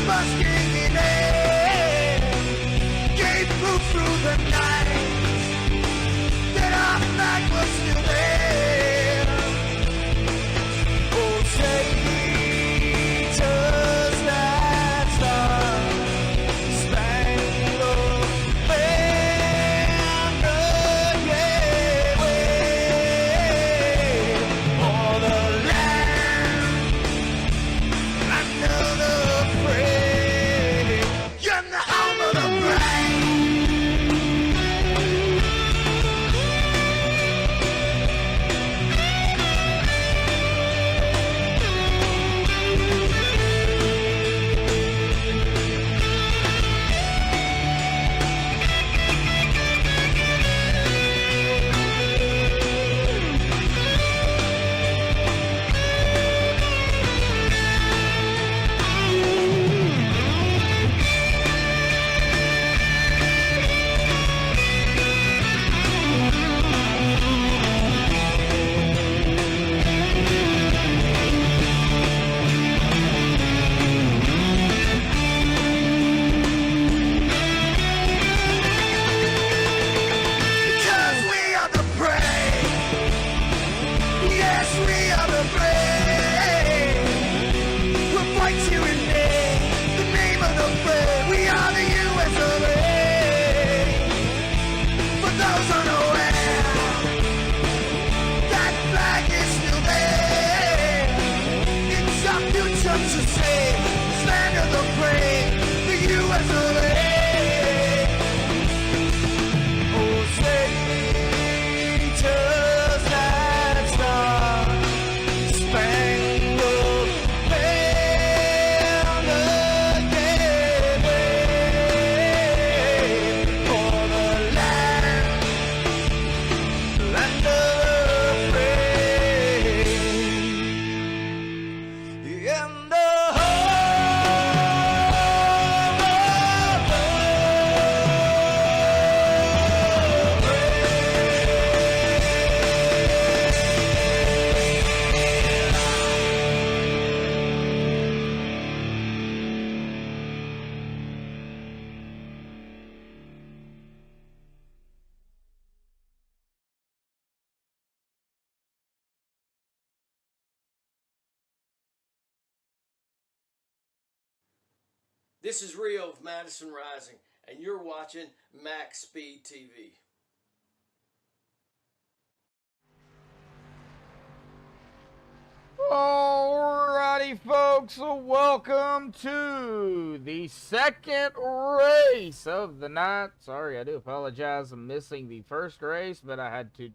busking in air, gave proof through the night that our flag was still there. Oh, say does that star spangled banner yet wave for the land under the praise in the home of the brave. Because we are the brave. Yes, we are the brave. We'll fight you in name, the name of the brave. We are the US of A. For those unaware, that flag is still there. It's our future to save, this land of the brave, the US of A. Oh, say does that star spangled banner yet wave for the land of the brave in the This is Rio of Madison Rising, and you're watching MaxspeedTV. Alrighty, folks, welcome to the second race of the night. Sorry, I do apologize. I'm missing the first race, but I had to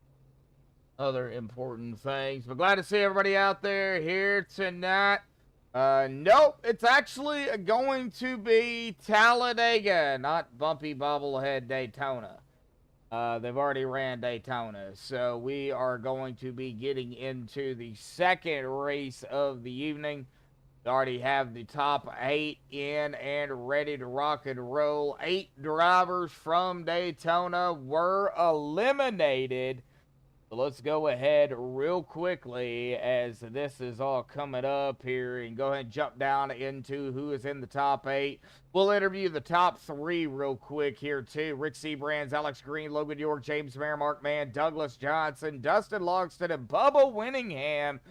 other important things. But glad to see everybody out there here tonight. Nope, it's actually going to be Talladega, not bumpy bobblehead Daytona. They've already ran Daytona, so we are going to be getting into the second race of the evening. We already have the top 8 in and ready to rock and roll. 8 drivers from Daytona were eliminated. So let's go ahead real quickly as this is all coming up here and go ahead and jump down into who is in the top 8. We'll interview the top 3 real quick here too. Rick Seabrands, Alex Green, Logan York, James Mayer, Mark Mann, Douglas Johnson, Dustin Logston, and Bubba Winningham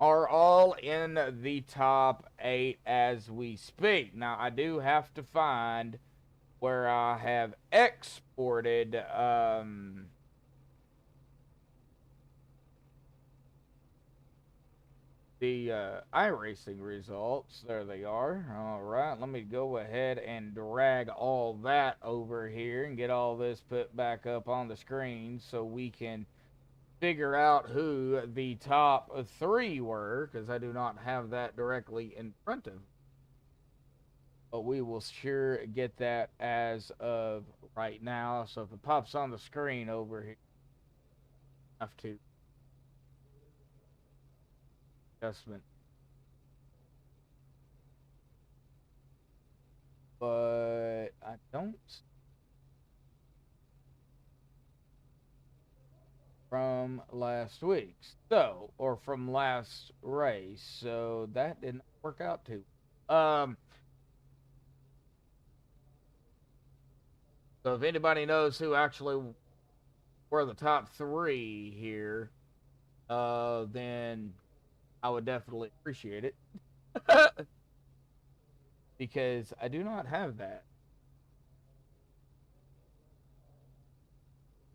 are all in the top 8 as we speak. Now, I do have to find where I have exported the iRacing results. There they are. All right, let me go ahead and drag all that over here and get all this put back up on the screen so we can figure out who the top 3 were, because I do not have that directly in front of me. But we will sure get that as of right now. So if it pops on the screen over here, I have to adjustment. But I don't from last week's, so, or from last race, so that didn't work out too. So if anybody knows who actually were the top 3 here, then I would definitely appreciate it. Because I do not have that.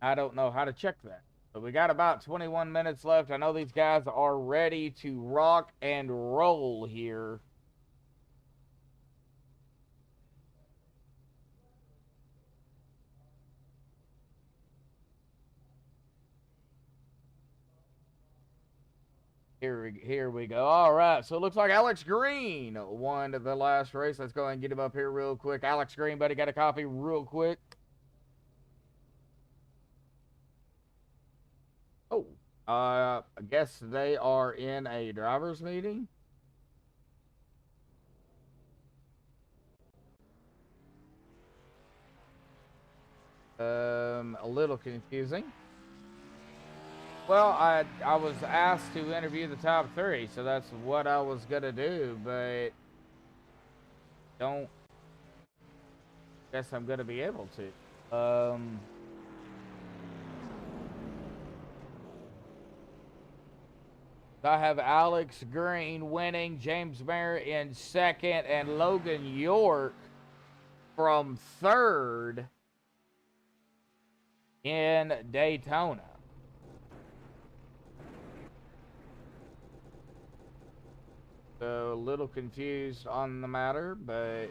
I don't know how to check that. So we got about 21 minutes left. I know these guys are ready to rock and roll here. Here we go. All right, so it looks like Alex Green won the last race. Let's go ahead and get him up here real quick. Alex Green, buddy, got a copy real quick. Oh, I guess they are in a driver's meeting. A little confusing. Well, I was asked to interview the top 3, so that's what I was gonna do, but don't guess I'm gonna be able to. I have Alex Green winning, James Mayer in 2nd, and Logan York from 3rd in Daytona. So a little confused on the matter, but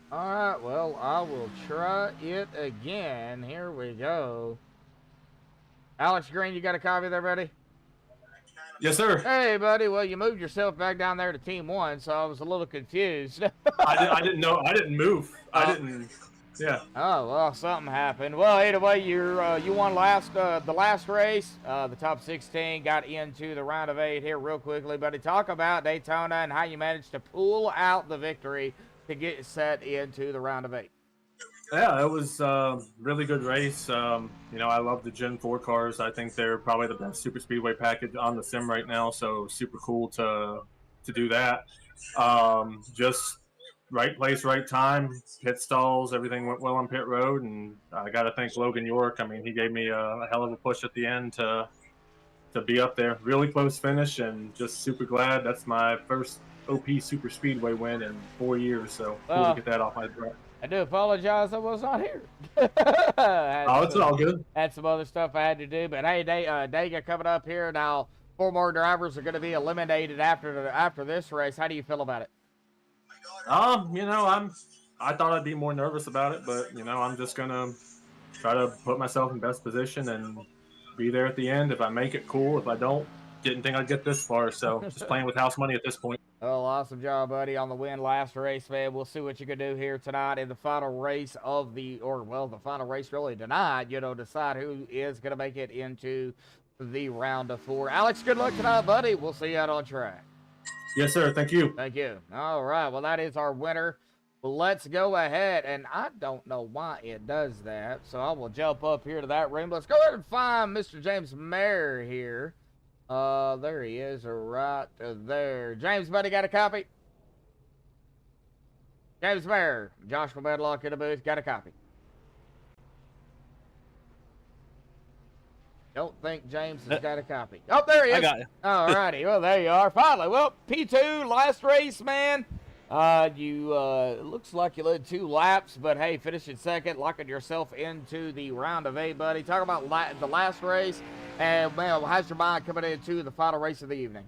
alright, well, I will try it again. Here we go. Alex Green, you got a copy there, buddy? Yes, sir. Hey, buddy. Well, you moved yourself back down there to Team 1, so I was a little confused. I didn't know. I didn't move. I didn't. Yeah. Oh, well, something happened. Well, either way, you won the last race. The top 16 got into the round of 8 here real quickly, buddy. Talk about Daytona and how you managed to pull out the victory to get set into the round of 8. Yeah, it was a really good race. You know, I love the Gen 4 cars. I think they're probably the best Superspeedway package on the sim right now, so super cool to do that. Just right place, right time, pit stalls, everything went well on pit road, and I got to thank Logan York. I mean, he gave me a hell of a push at the end to be up there. Really close finish, and just super glad. That's my first OP Superspeedway win in 4 years, so cool to get that off my back. I do apologize I was not here. Oh, it's all good. Had some other stuff I had to do, but hey, Daytona coming up here now. 4 more drivers are going to be eliminated after this race. How do you feel about it? You know, I thought I'd be more nervous about it, but you know, I'm just gonna try to put myself in best position and be there at the end. If I make it, cool. If I don't, didn't think I'd get this far, so just playing with house money at this point. Oh, awesome job, buddy, on the win last race, man. We'll see what you can do here tonight in the final race of the final race really tonight. You know, decide who is going to make it into the round of 4. Alex, good luck tonight, buddy. We'll see you out on track. Yes, sir. Thank you. Thank you. All right. Well, that is our winner. Let's go ahead, and I don't know why it does that, so I will jump up here to that room. Let's go ahead and find Mr. James Mayer here. There he is, right there. James, buddy, got a copy? James Mayer, Joshua Medlock in the booth, got a copy. Don't think James has got a copy. Oh, there he is. I got you. All righty. Well, there you are. Finally. Well, P2, last race, man. It looks like you led 2 laps, but hey, finishing second, locking yourself into the round of 8, buddy. Talk about the last race, and man, how's your mind coming into the final race of the evening?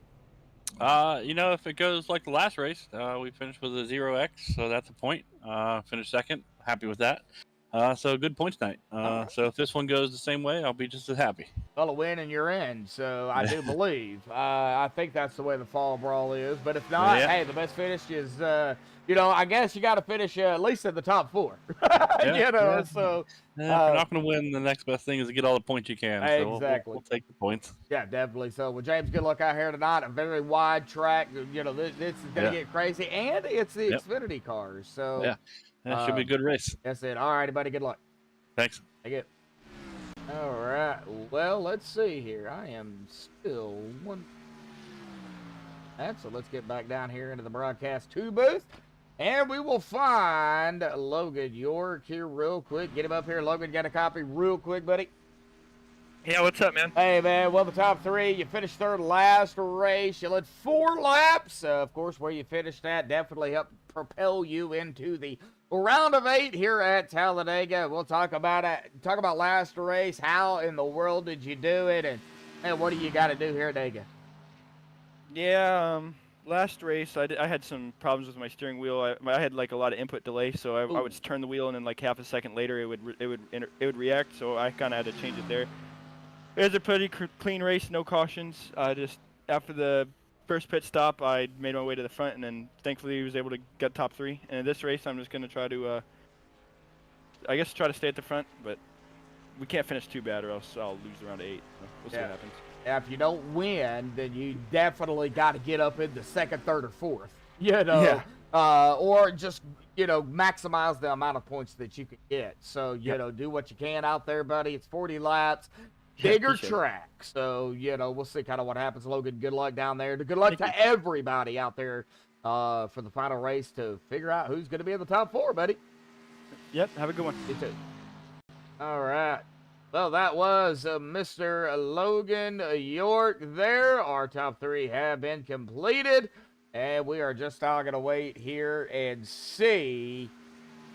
You know, if it goes like the last race, we finished with a 0x, so that's a point. Finished second. Happy with that. So good points tonight. So if this one goes the same way, I'll be just as happy. Well, a win and you're in, so I do believe. I think that's the way the fall brawl is. But if not, hey, the best finish is, you know, I guess you got to finish at least in the top 4. You know, so. If you're not going to win, the next best thing is to get all the points you can. So Exactly. we'll take the points. Yeah, definitely. So, well, James, good luck out here tonight. A very wide track. You know, this is going to get crazy. And it's the Xfinity cars. So, yeah, that should be a good race. That's it. All righty, buddy. Good luck. Thanks. Take it. All right. Well, let's see here. I am still one. So let's get back down here into the broadcast 2 booth. And we will find Logan York here real quick. Get him up here. Logan, got a copy real quick, buddy. Yeah, what's up, man? Hey, man. Well, the top 3. You finished third last race. You led 4 laps. Of course, where you finished at definitely helped propel you into the round of 8 here at Talladega. We'll talk about it. Talk about last race. How in the world did you do it? And what do you got to do here at Dega? Yeah, last race I had some problems with my steering wheel. I had like a lot of input delay, so I would turn the wheel and then like half a second later it would react. So I kind of had to change it there. It was a pretty clean race, no cautions. Just after the first pit stop, I made my way to the front, and then thankfully was able to get top 3. And in this race, I'm just going to try to, I guess, try to stay at the front, but we can't finish too bad, or else I'll lose the round of 8. So we'll see what happens. Yeah, if you don't win, then you definitely got to get up in the 2nd, 3rd, or 4th. You know, or just maximize the amount of points that you can get. So you know, do what you can out there, buddy. It's 40 laps. Bigger track, so we'll see kind of what happens. Logan, good luck down there. Good luck to everybody out there for the final race to figure out who's going to be in the top 4, buddy. Yep, have a good one. You too. All right. Well, that was Mr. Logan York there. Our top 3 have been completed, and we are just all going to wait here and see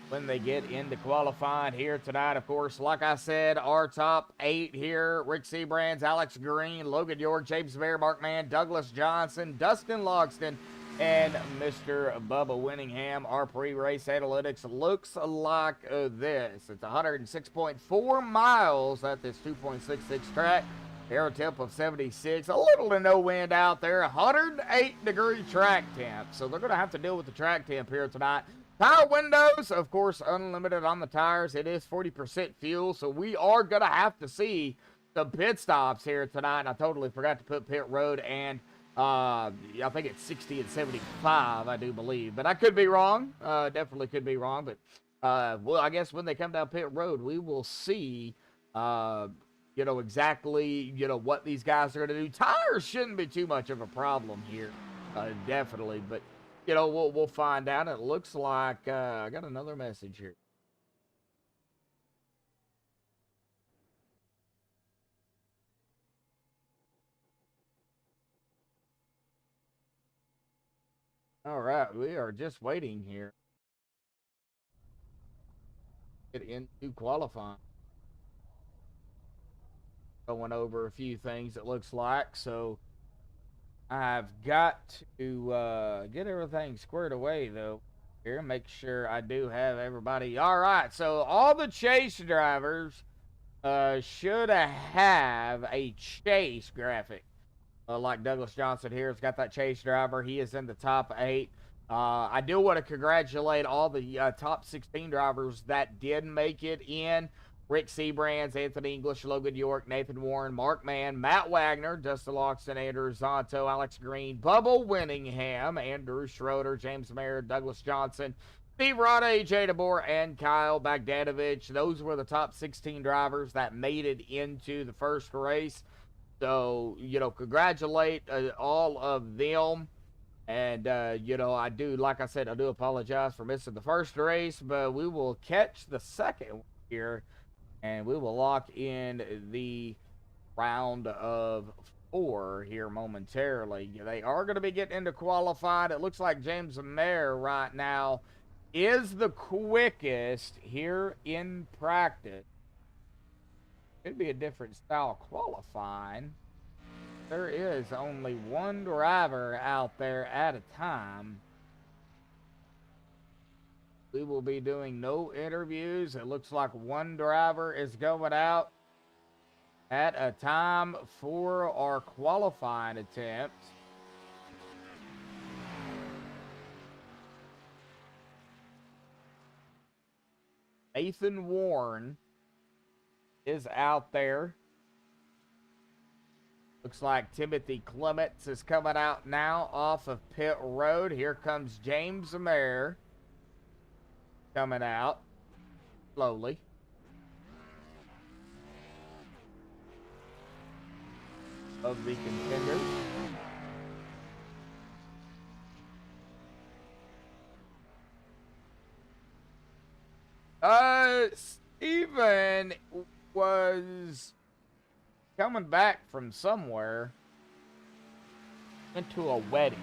when they get into qualifying here tonight. Of course, like I said, our top 8 here: Rick Sebrands, Alex Green, Logan York, James Bear, Mark Mann, Douglas Johnson, Dustin Logston, and Mr. Bubba Winningham. Our pre-race analytics looks like this. It's 106.4 miles at this 2.66 track. Air temp of 76. A little to no wind out there. 108-degree track temp. So they're going to have to deal with the track temp here tonight. Tire windows, of course, unlimited on the tires. It is 40% fuel, so we are going to have to see some pit stops here tonight. And I totally forgot to put pit road, and I think it's 60 and 75, I do believe. But I could be wrong. Definitely could be wrong. But, well, I guess when they come down pit road, we will see, exactly, what these guys are going to do. Tires shouldn't be too much of a problem here, definitely. But we'll find out. It looks like I got another message here. All right, we are just waiting here. Get into qualifying. Going over a few things, it looks like. So I've got to get everything squared away, though. Here, make sure I do have everybody. All right, so all the chase drivers should have a chase graphic. Like Douglas Johnson here has got that chase driver. He is in the top 8. I do want to congratulate all the top 16 drivers that did make it in. Rick Sebrands, Anthony English, Logan York, Nathan Warren, Mark Mann, Matt Wagner, Dustin Loxton, Andrew Zonto, Alex Green, Bubba Winningham, Andrew Schroeder, James Mayer, Douglas Johnson, Steve Rod, AJ DeBoer, and Kyle Bagdanovich. Those were the top 16 drivers that made it into the first race. So, congratulate all of them. And, I do, like I said, I do apologize for missing the first race, but we will catch the second one here. And we will lock in the round of 4 here momentarily. They are going to be getting into qualified. It looks like James Mayer right now is the quickest here in practice. Could be a different style qualifying. There is only one driver out there at a time. we will be doing no interviews. It looks like one driver is going out at a time for our qualifying attempts. Nathan Warren is out there. Looks like Timothy Clements is coming out now off of pit road. Here comes James Mayer coming out slowly. Of the contenders. Steven was coming back from somewhere. Went to a wedding.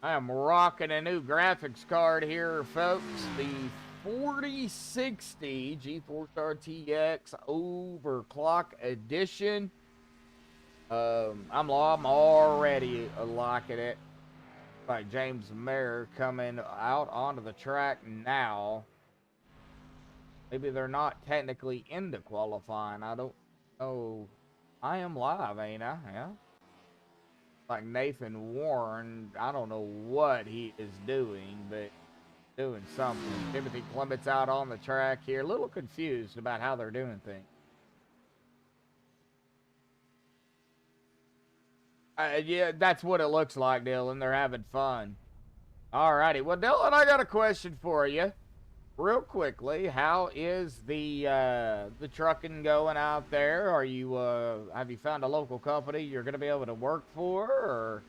I am rocking a new graphics card here, folks. The 4060 GeForce RTX Overclock Edition. I'm already liking it. Like James Mayer coming out onto the track now. Maybe they're not technically into qualifying. I don't know. I am live, ain't I? Yeah. Like Nathan Warren, I don't know what he is doing, but doing something. Timothy Clements out on the track here. A little confused about how they're doing things. Yeah, that's what it looks like, Dylan. They're having fun. Alrighty. Well, Dylan, I got a question for you. Real quickly, how is the trucking going out there? Are you have you found a local company you're going to be able to work for, or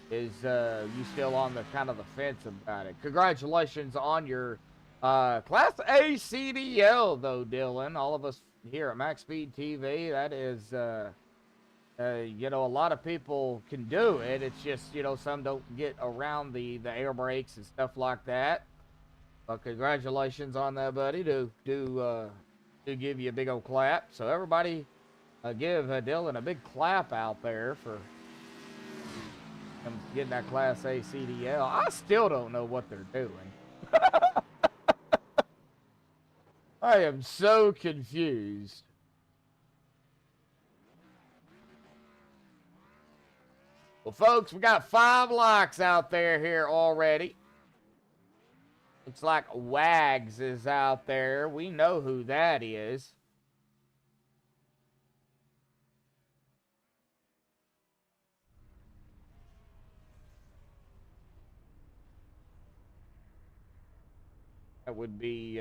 is you still on the kind of the fence about it? Congratulations on your Class A CDL, though, Dylan. All of us here at MaxspeedTV, that is, you know, a lot of people can do it. It's just, you know, some don't get around the air brakes and stuff like that. But congratulations on that, buddy. Do give you a big old clap. So everybody, give Dylan a big clap out there for him getting that Class A CDL. I still don't know what they're doing. I am so confused. Well, folks, we got 5 likes out there here already. Looks like Wags is out there. We know who that is. That would be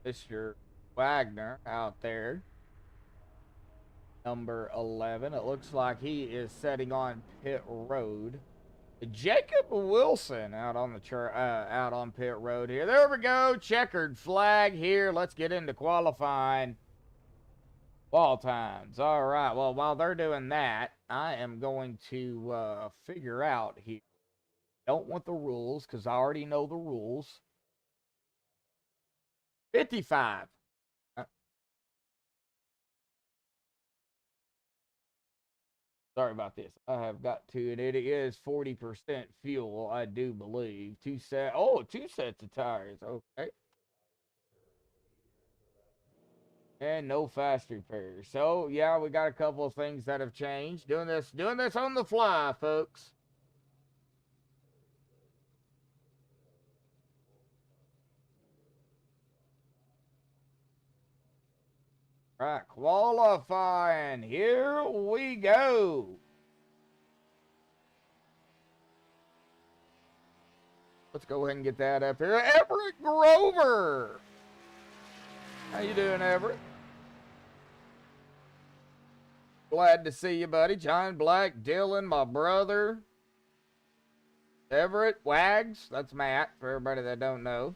Mr. Wagner out there. Number 11. It looks like he is setting on pit road. Jacob Wilson out on the out on pit road here. There we go. Checkered flag here. Let's get into qualifying wall times. All right. Well, while they're doing that, I am going to figure out here. Don't want the rules because I already know the rules. 55. Sorry about this. I have got to, and it is 40% fuel, I do believe. 2 sets of tires. Okay. And no fast repairs. So, yeah, we got a couple of things that have changed. Doing this on the fly, folks. Right, qualifying. Here we go. Let's go ahead and get that up here. Everett Grover. How you doing, Everett? Glad to see you, buddy. John Black, Dylan, my brother. Everett, Wags. That's Matt, for everybody that don't know.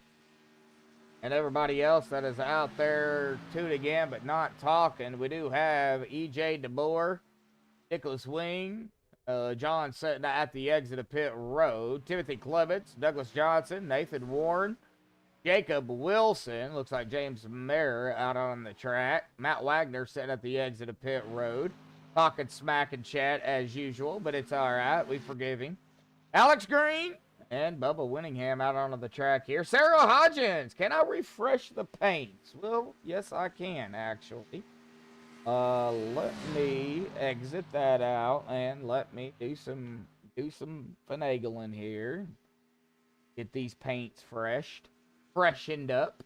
And everybody else that is out there tuning in but not talking. We do have EJ DeBoer, Nicholas Wing, John sitting at the exit of pit road, Timothy Clements, Douglas Johnson, Nathan Warren, Jacob Wilson, looks like James Mayer out on the track, Matt Wagner sitting at the exit of pit road, talking smack and chat as usual, but it's all right. We forgive him. Alex Green and Bubba Winningham out onto the track here. Sarah Hodgins, can I refresh the paints? Well, yes, I can, actually. Let me exit that out and let me do some finagling here. Get these paints freshened up.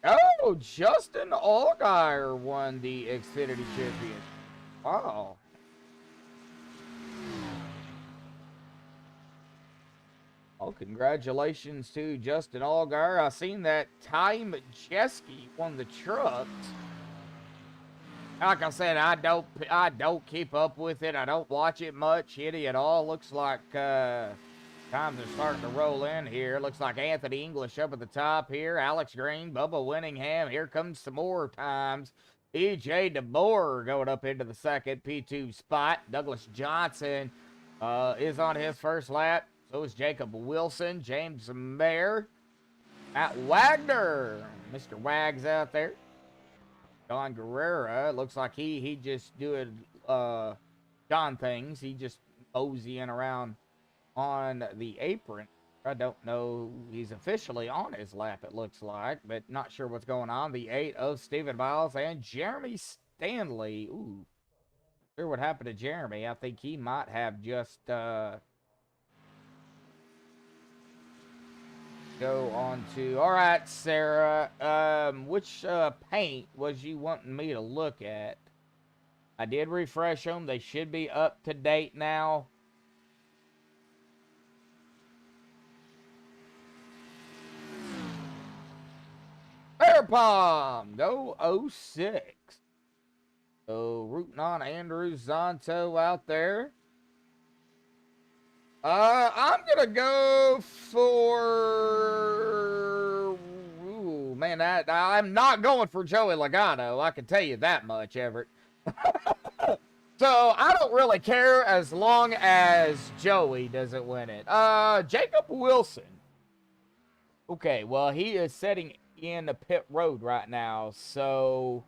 Oh, Justin Allgaier won the Xfinity Championship. Wow. Oh, congratulations to Justin Allgaier. I seen that Ty Majeski won the Trucks. Like I said, I don't keep up with it. I don't watch it much, at all. Looks like times are starting to roll in here. Looks like Anthony English up at the top here. Alex Green, Bubba Winningham. Here comes some more times. EJ DeBoer going up into the second P2 spot. Douglas Johnson is on his first lap. So is Jacob Wilson, James Mayer, Matt Wagner. Mr. Wags out there. Don Guerrera. Looks like he just doing John things. He just moseying around on the apron. I don't know. He's officially on his lap, it looks like, but not sure what's going on. The 8 of Stephen Miles and Jeremy Stanley. Ooh. Sure what happened to Jeremy. I think he might have just go on to... All right, Sarah. Which paint was you wanting me to look at? I did refresh them. They should be up to date now. Bear Palm, go 06. So rooting on Andrew Zonto out there. I'm gonna go for. Ooh, man, I'm not going for Joey Logano. I can tell you that much, Everett. So I don't really care as long as Joey doesn't win it. Jacob Wilson. Okay, well, he is setting in the pit road right now, so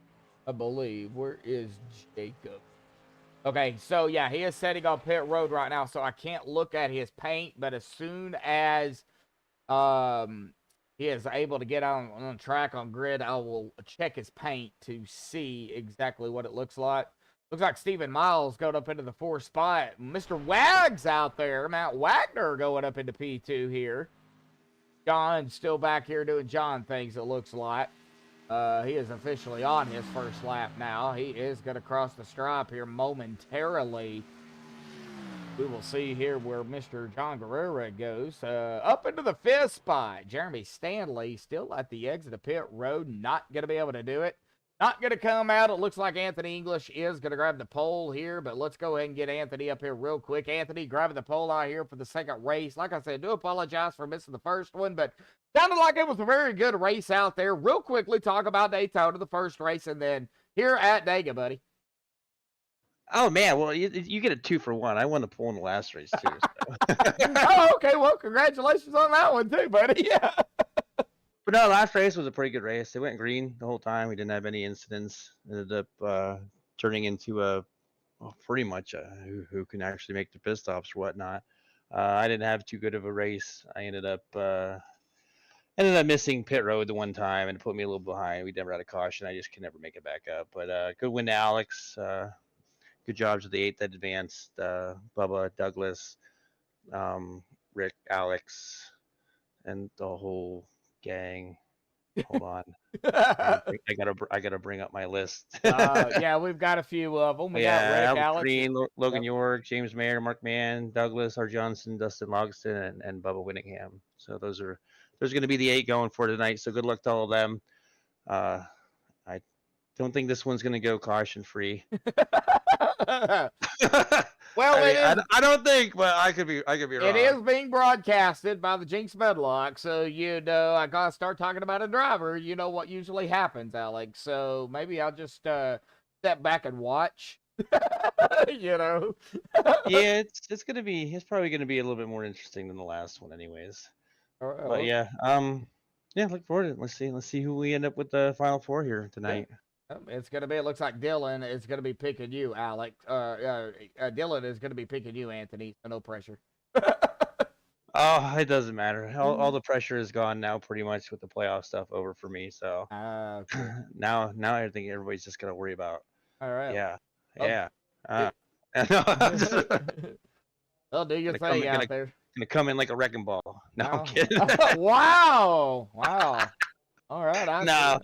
I believe, where is Jacob? Okay, so yeah, he is setting on pit road right now, so I can't look at his paint, but as soon as he is able to get on track on grid, I will check his paint to see exactly what it looks like. Looks like Stephen Miles going up into the 4th spot. Mr. Wags out there, Matt Wagner going up into P2 here. John's still back here doing John things, it looks like. He is officially on his first lap now. He is going to cross the stripe here momentarily. We will see here where Mr. John Guerrera goes. Up into the 5th spot. Jeremy Stanley still at the exit of pit road. Not going to be able to do it. Not going to come out. It looks like Anthony English is going to grab the pole here, but let's go ahead and get Anthony up here real quick. Anthony grabbing the pole out here for the second race. Like I said, I do apologize for missing the first one, but sounded like it was a very good race out there. Real quickly talk about Daytona, the first race, and then here at Dega, buddy. Oh, man. Well, you get a 2-for-1. I won the pole in the last race, too. So. Oh, okay. Well, congratulations on that one, too, buddy. Yeah. But no, last race was a pretty good race. They went green the whole time. We didn't have any incidents. Ended up turning into pretty much who can actually make the pit stops or whatnot. I didn't have too good of a race. I ended up missing pit road the one time, and it put me a little behind. We never had a caution. I just could never make it back up. But good win to Alex. Good job to the 8th that advanced. Bubba, Douglas, Rick, Alex, and the whole gang. Hold on. I gotta bring up my list. Yeah, we've got a few of them. We got Rick, Alex, Green, Logan York, James Mayer, Mark Mann, Douglas, R. Johnson, Dustin Logston, and Bubba Winningham. So those are going to be the 8 going for tonight. So good luck to all of them. I don't think this one's going to go caution free. Well, I don't think, but I could be wrong. It is being broadcasted by the Jinx Medlock, so I gotta start talking about a driver. You know what usually happens, Alex. So maybe I'll just step back and watch. You know. Yeah, it's probably gonna be a little bit more interesting than the last one, anyways. But yeah, look forward to it. Let's see who we end up with the final four here tonight. It's gonna be. It looks like Dylan is gonna be picking you, Alex. Dylan is gonna be picking you, Anthony. So no pressure. Oh, it doesn't matter. All the pressure is gone now, pretty much with the playoff stuff over for me. So Okay. now I think everybody's just gonna worry about. All right. Yeah, Oh, yeah. Well, do your thing out there. Gonna come in like a wrecking ball. No, I'm kidding. Wow. All right. No.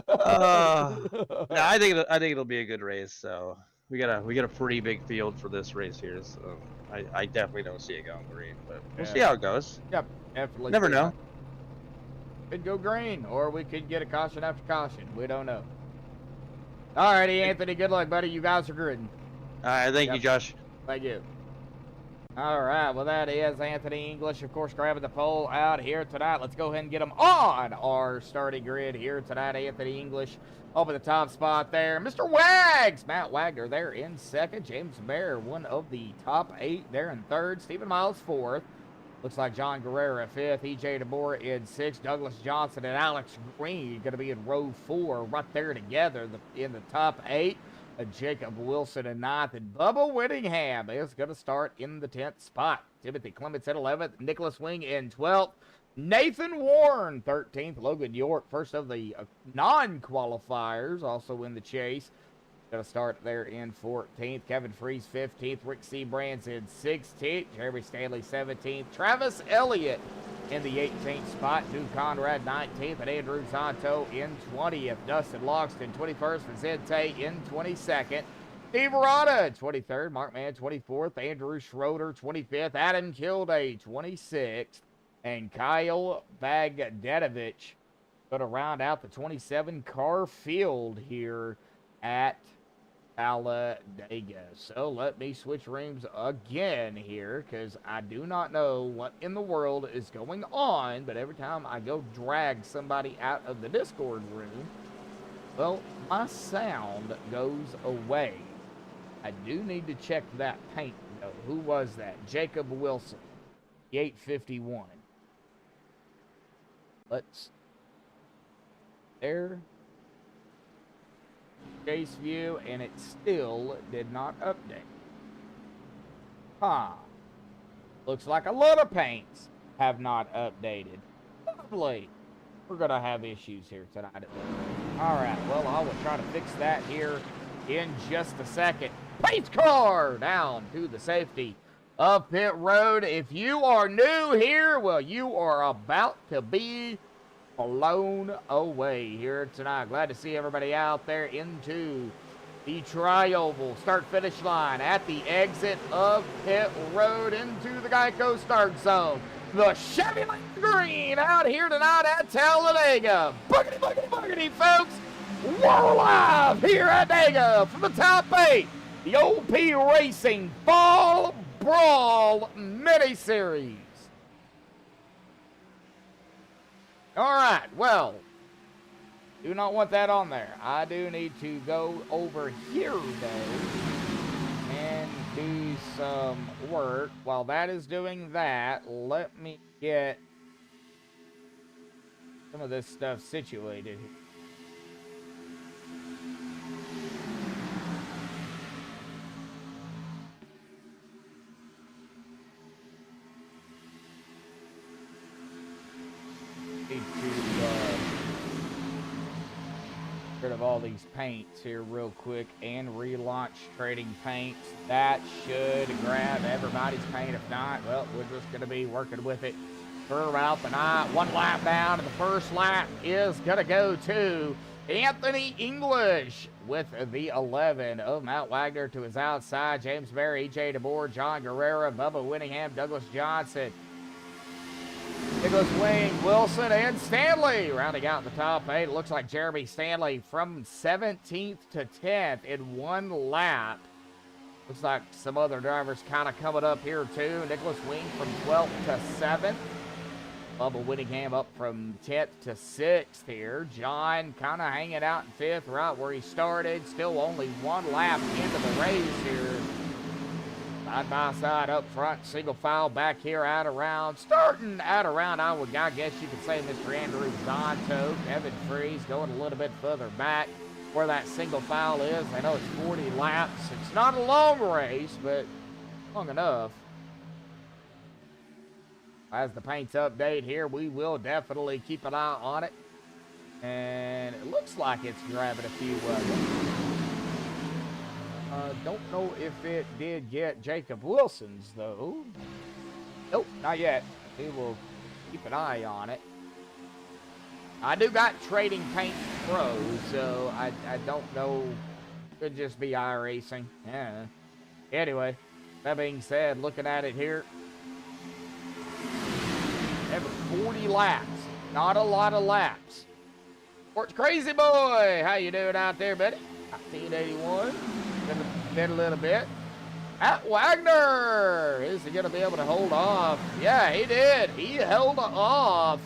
No, I think it'll be a good race. So we got a pretty big field for this race here. So I definitely don't see it going green, but we'll see how it goes. Yep, definitely. Never know. Could go green, or we could get a caution after caution. We don't know. All righty, Anthony. Good luck, buddy. You guys are gridding. All right, thank you, Josh. Thank you. All right, well, that is Anthony English, of course, grabbing the pole out here tonight. Let's go ahead and get him on our starting grid here tonight. Anthony English up at the top spot there. Mr. Wags, Matt Wagner there in second. James Bear, one of the top 8 there in third. Stephen Miles, 4th. Looks like John Guerrera, 5th. EJ DeBoer in 6th. Douglas Johnson and Alex Green going to be in row 4 right there together in the top 8. Jacob Wilson in 9th, and Bubba Whittingham is going to start in the 10th spot. Timothy Clements at 11th, Nicholas Wing in 12th, Nathan Warren 13th, Logan York, first of the non-qualifiers, also in the chase. Going to start there in 14th, Kevin Freese 15th, Rick Seabrands in 16th, Jeremy Stanley 17th, Travis Elliott in the 18th spot, Duke Conrad 19th, and Andrew Zanto in 20th. Dustin Logston 21st, Vicente in 22nd. Steve Arata 23rd, Mark Mann 24th, Andrew Schroeder 25th, Adam Kilday 26th, and Kyle Bagdatovich going to round out the 27 car field here at Talladega. So let me switch rooms again here, because I do not know what in the world is going on, but every time I go drag somebody out of the Discord room, well, my sound goes away. I do need to check that paint though. Who was that? Jacob Wilson, 851. Let's there. Chase view, and it still did not update. Looks like a lot of paints have not updated. Lovely. We're gonna have issues here tonight. All right, well, I will try to fix that here in just a second. Paint car down to the safety of pit road. If you are new here, well, you are about to be blown away here tonight. Glad to see everybody out there into the tri-oval start-finish line at the exit of pit road into the Geico start zone. The Chevy Green out here tonight at Talladega. Boogity, boogity, boogity, folks. We're live here at Talladega from the top 8. The OP Racing Fall Brawl Mini-Series. All right, well, do not want that on there. I do need to go over here, though, and do some work. While that is doing that, let me get some of this stuff situated. Need to rid of all these paints here real quick and relaunch trading paints. That should grab everybody's paint. If not, well, we're just going to be working with it throughout the night. One lap down, and the first lap is going to go to Anthony English with the 11 of Matt Wagner to his outside. James Berry, EJ DeBoer, John Guerrera, Bubba Whittingham, Douglas Johnson, Nicholas Wing, Wilson, and Stanley rounding out the top 8. It looks like Jeremy Stanley from 17th to 10th in one lap. Looks like some other drivers kind of coming up here too. Nicholas Wing from 12th to 7th. Bubba Whittingham up from 10th to 6th here. John kind of hanging out in 5th, right where he started. Still only 1 lap into the race here. Side by side up front, single file back here out around. Starting out around, I guess you could say Mr. Andrew Zonto. Evan Freeze going a little bit further back where that single file is. I know it's 40 laps. It's not a long race, but long enough. As the paints update here, we will definitely keep an eye on it. And it looks like it's grabbing a few don't know if it did get Jacob Wilson's, though. Nope, not yet. We will keep an eye on it. I do got Trading Paint Pro, so I don't know. Could just be iRacing. Yeah. Anyway, that being said, looking at it here, every 40 laps. Not a lot of laps. Sports Crazy Boy, how you doing out there, buddy? 1981. Been a little bit. At Wagner, is he going to be able to hold off? Yeah, he did. He held off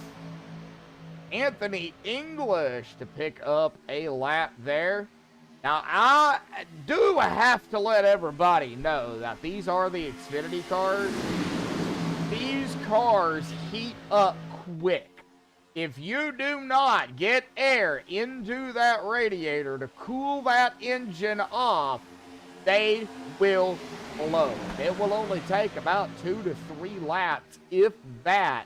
Anthony English to pick up a lap there. Now, I do have to let everybody know that these are the Xfinity cars. These cars heat up quick. If you do not get air into that radiator to cool that engine off, they will blow. It will only take about 2 to 3 laps, if that.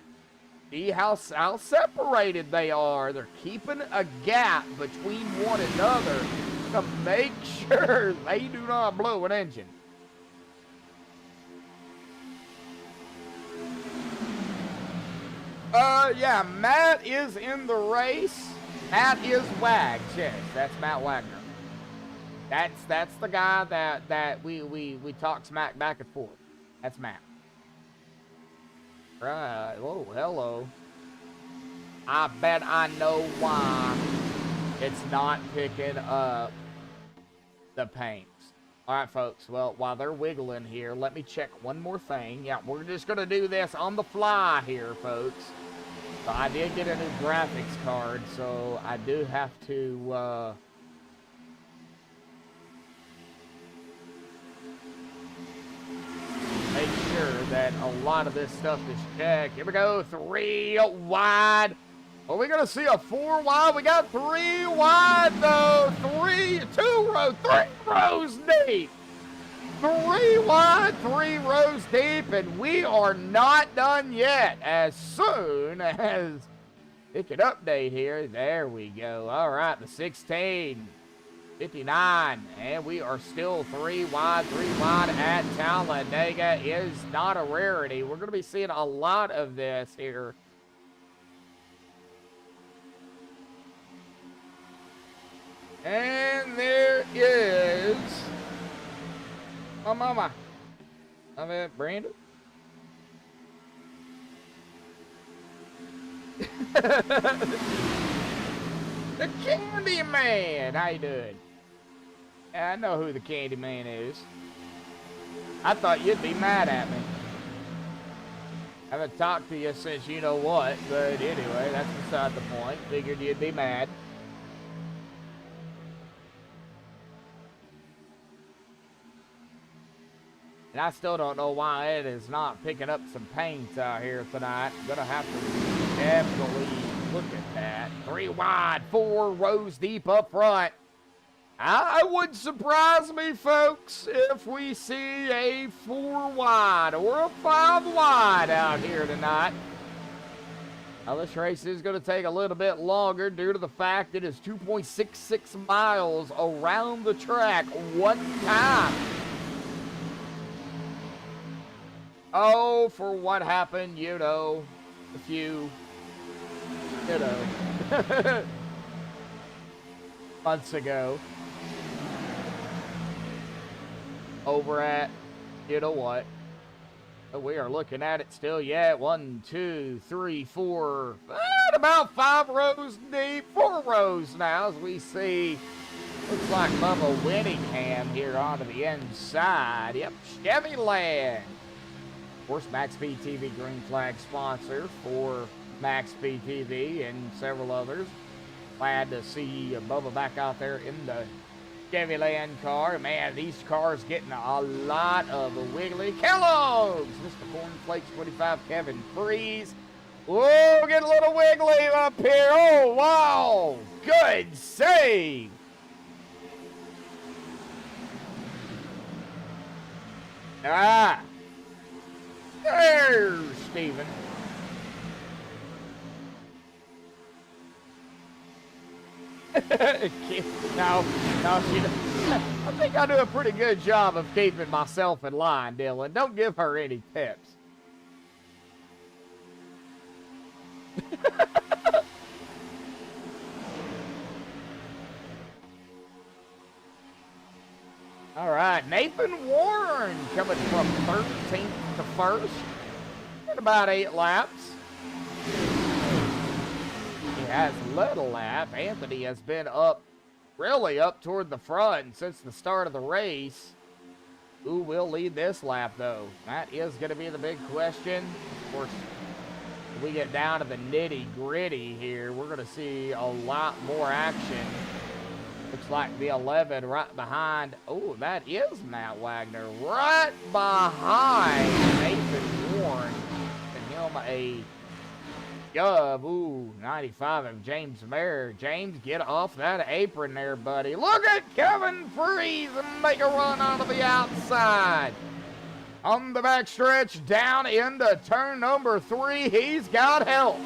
See how separated they are. They're keeping a gap between one another to make sure they do not blow an engine. Yeah, Matt is in the race. Matt is Wags. Yes, that's Matt Wagner. That's the guy that we talk smack back and forth. That's Matt. Right. Oh, hello. I bet I know why it's not picking up the paints. All right, folks. Well, while they're wiggling here, let me check one more thing. Yeah, we're just going to do this on the fly here, folks. So I did get a new graphics card, so I do have to make sure that a lot of this stuff is checked. Here we go, 3 wide. Are we gonna see a 4 wide? We got 3 wide though. 3 rows deep. 3 wide, 3 rows deep, and we are not done yet. As soon as it can update here, there we go. All right, the 1659, and we are still 3 wide at Talladega. Is not a rarity. We're going to be seeing a lot of this here. And there is my mama. I'm at Brandon. The Candy Man. How you doing? Yeah, I know who the Candy Man is. I thought you'd be mad at me. I haven't talked to you since you know what, but anyway, that's beside the point. Figured you'd be mad. And I still don't know why it is not picking up some paint out here tonight. I'm gonna have to definitely look at that. 3 wide, 4 rows deep up front. I would surprise me, folks, if we see a 4 wide or a 5 wide out here tonight. Now, this race is going to take a little bit longer due to the fact it is 2.66 miles around the track one time. Oh, for what happened, you know, a few, you know, months ago. Over at, you know what, we are looking at it still yet. 1, 2, 3, 4, about 5 rows deep, 4 rows now as we see, looks like Bubba Whittingham here onto the inside. Yep, Chevy Land. Of course, MaxspeedTV green flag sponsor for MaxspeedTV and several others. Glad to see Bubba back out there in the Chevy Land car. Man, these cars getting a lot of wiggly. Kellogg's! Mr. Cornflakes 25, Kevin Freeze. Whoa, get a little wiggly up here. Oh, wow. Good save. Ah. There's Steven. No, she doesn't. I think I do a pretty good job of keeping myself in line, Dylan. Don't give her any tips. All right, Nathan Warren coming from 13th to 1st in about 8 laps. He has led a lap. Anthony has been really up toward the front since the start of the race. Who will lead this lap, though? That is going to be the big question. Of course, if we get down to the nitty-gritty here, we're going to see a lot more action. Looks like the 11 right behind. Oh, that is Matt Wagner. Right behind Nathan Warren. And him a shove. Ooh, 95 of James Mayer. James, get off that apron there, buddy. Look at Kevin Freeze and make a run onto the outside. On the backstretch, down into turn number 3. He's got help.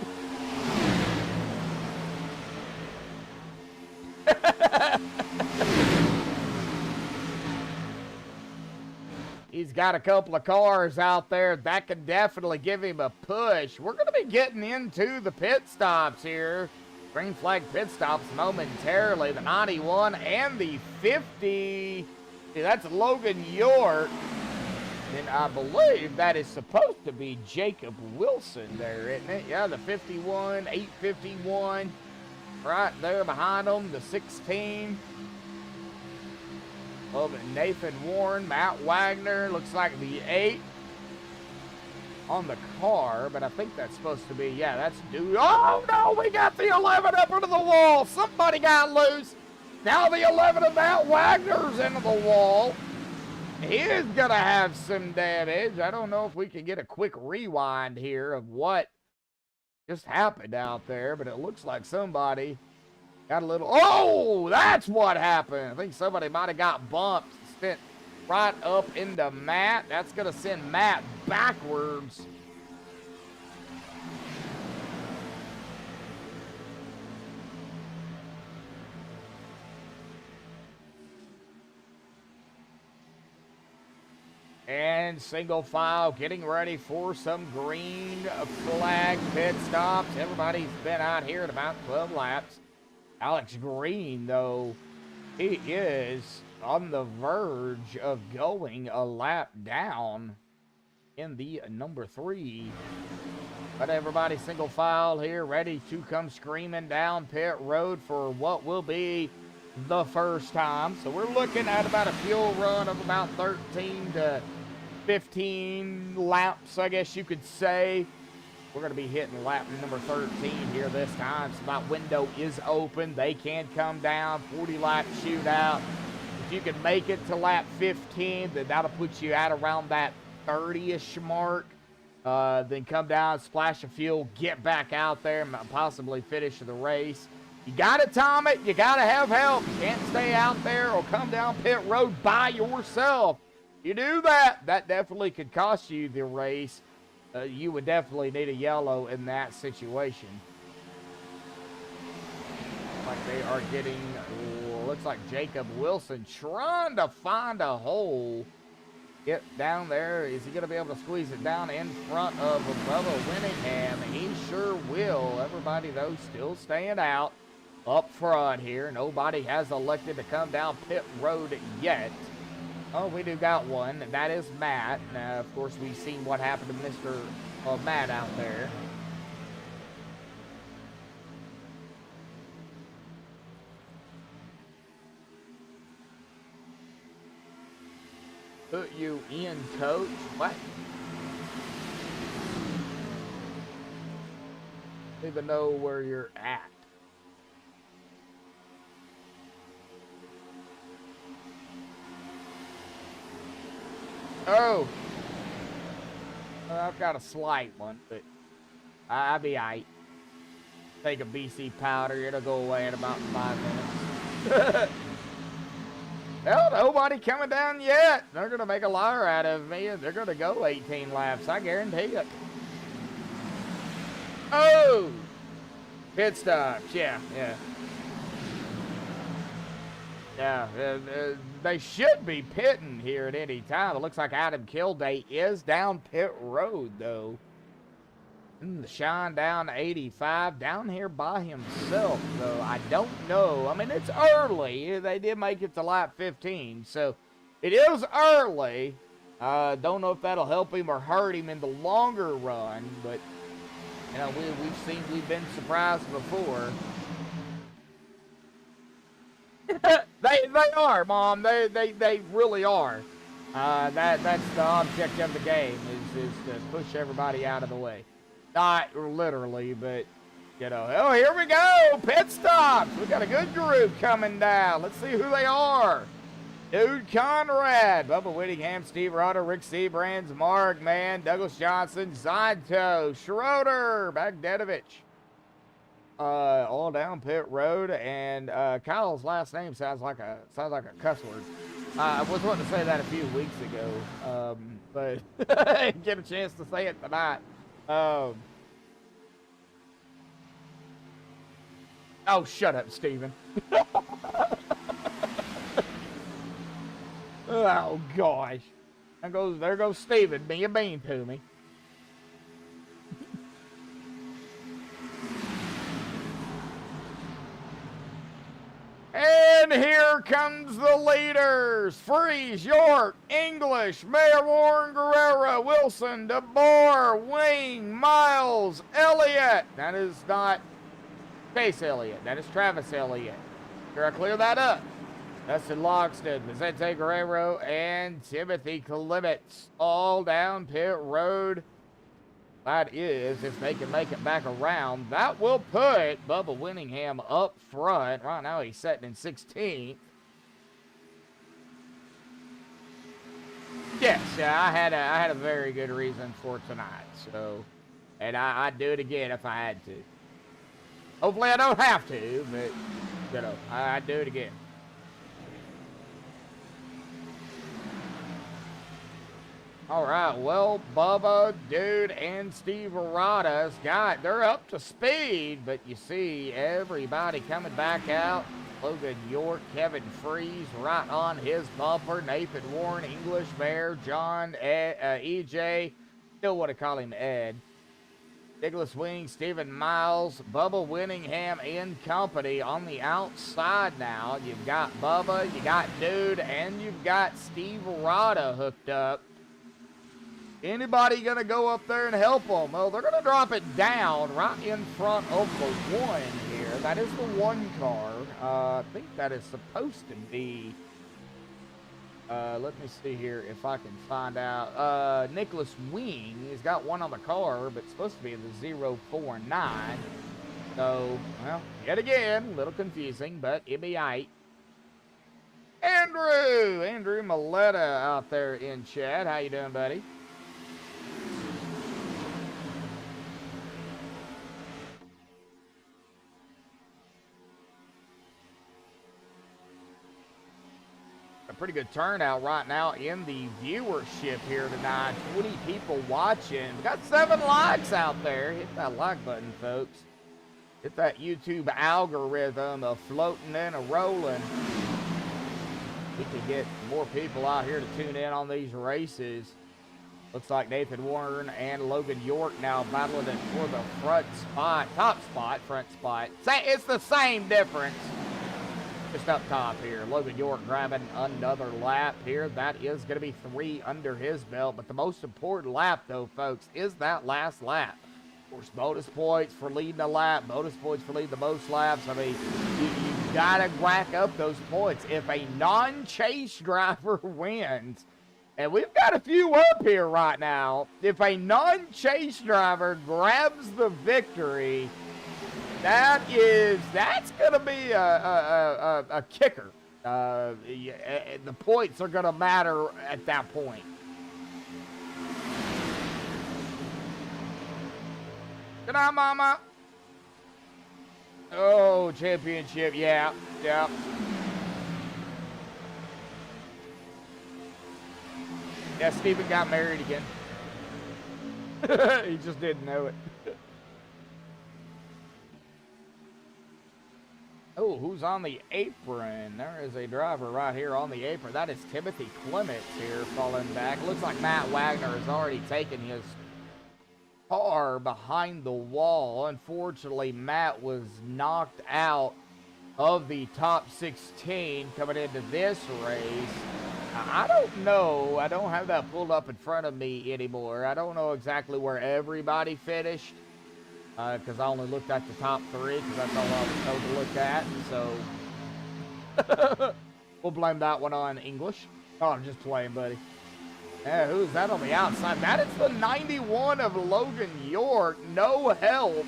He's got a couple of cars out there that can definitely give him a push. We're going to be getting into the pit stops here. Green flag pit stops momentarily. The 91 and the 50. See, that's Logan York. And I believe that is supposed to be Jacob Wilson there, isn't it? Yeah, the 51, 851. Right there behind them, the 16 of Nathan Warren. Matt Wagner looks like the 8 on the car, but I think that's supposed to be, yeah, that's dude. Oh no, we got the 11 up into the wall. Somebody got loose. Now the 11 of Matt Wagner's into the wall. He is gonna have some damage. I don't know if we can get a quick rewind here of what just happened out there, but it looks like somebody got a little. Oh, that's what happened. I think somebody might have got bumped, spent right up into Matt. That's gonna send Matt backwards. And single file getting ready for some green flag pit stops. Everybody's been out here at about 12 laps. Alex Green, though, he is on the verge of going a lap down in the number 3. But everybody single file here, ready to come screaming down pit road for what will be the first time. So we're looking at about a fuel run of about 13 to 15 laps, I guess you could say. We're going to be hitting lap number 13 here this time. So that window is open. They can come down. 40-lap shootout. If you can make it to lap 15, then that'll put you at around that 30-ish mark. Then come down, splash of fuel, get back out there, and possibly finish the race. You got to time it. You got to have help. You can't stay out there or come down pit road by yourself. You do that, that definitely could cost you the race. You would definitely need a yellow in that situation. Like they are getting, looks like Jacob Wilson trying to find a hole. Get down there. Is he going to be able to squeeze it down in front of Bubba Winningham? He sure will. Everybody, though, still staying out up front here. Nobody has elected to come down pit road yet. Oh, we do got one. That is Matt. Now, of course, we've seen what happened to Mr. Matt out there. Put you in, coach. What? even know where you're at. Oh, I've got a slight one, but I'll be aight. Take a BC powder, it'll go away in about 5 minutes. Well, nobody coming down yet. They're gonna make a liar out of me, and they're gonna go 18 laps. I guarantee it. Oh, pit stops. Yeah. They should be pitting here at any time. It looks like Adam Kilday is down pit road, though. Shine down 85, down here by himself, though. I don't know. I mean, it's early. They did make it to lap 15, so it is early. Don't know if that'll help him or hurt him in the longer run, but, you know, we've been surprised before. They are, Mom. They really are. That's the object of the game is to push everybody out of the way. Not literally, but you know. Oh, here we go. Pit stops. We got a good group coming down. Let's see who they are. Dude Conrad, Bubba Whittingham, Steve Rada, Rick Seabrands, Mark Mann, Douglas Johnson, Zonto, Schroeder, Bagdanovich. All down pit road, and Kyle's last name sounds like a cuss word. I was wanting to say that a few weeks ago, but I didn't get a chance to say it tonight. Oh, shut up, Steven. Oh gosh, there goes Steven being mean to me. And here comes the leaders. Freeze, York, English, Mayor Warren, Guerrero, Wilson, DeBoer, Wing, Miles, Elliott. That is not Chase Elliott. That is Travis Elliott. Here, I clear that up. Dustin Logston, Vicente Guerrero, and Timothy Klimitz. All down pit road. That is, if they can make it back around, that will put Bubba Whittingham up front. Right now, he's sitting in 16th. Yes, I had a very good reason for tonight. So, and I'd do it again if I had to. Hopefully, I don't have to, but you know, I'd do it again. All right, well, Bubba, Dude, and Steve Arata's they're up to speed, but you see everybody coming back out. Logan York, Kevin Freeze right on his bumper. Nathan Warren, English Bear, John, EJ, still want to call him Ed. Nicholas Wing, Stephen Miles, Bubba Whittingham and company on the outside now. You've got Bubba, you got Dude, and you've got Steve Arata hooked up. Anybody going to go up there and help them? Well, they're going to drop it down right in front of the one here. That is the one car. I think that is supposed to be... let me see here if I can find out. Nicholas Wing, he's got one on the car, but it's supposed to be the 049. So, well, yet again, a little confusing, but it'll be aight. Andrew Maletta out there in chat. How you doing, buddy? Pretty good turnout right now in the viewership here tonight. 20 people watching. We got 7 likes out there. Hit that like button, folks. Get that YouTube algorithm of floating and a rolling. We can get more people out here to tune in on these races. Looks like Nathan Warren and Logan York now battling it for the front spot, front spot. It's the same difference. Just up top here. Logan York grabbing another lap here. That is going to be 3 under his belt. But the most important lap, though, folks, is that last lap. Of course, bonus points for leading a lap. Bonus points for leading the most laps. I mean, you got to rack up those points. If a non-chase driver wins, and we've got a few up here right now. If a non-chase driver grabs the victory, That's gonna be a kicker. The points are gonna matter at that point. Good night, Mama. Oh, championship, yeah. Yeah, Steven got married again. He just didn't know it. Oh, who's on the apron? There is a driver right here on the apron. That is Timothy Clements here falling back. Looks like Matt Wagner has already taken his car behind the wall. Unfortunately, Matt was knocked out of the top 16 coming into this race. I don't know. I don't have that pulled up in front of me anymore. I don't know exactly where everybody finished because I only looked at the top 3 because that's all I was told to look at. So we'll blame that one on English. Oh, I'm just playing, buddy. Yeah, who's that on the outside? That is the 91 of Logan York. No help.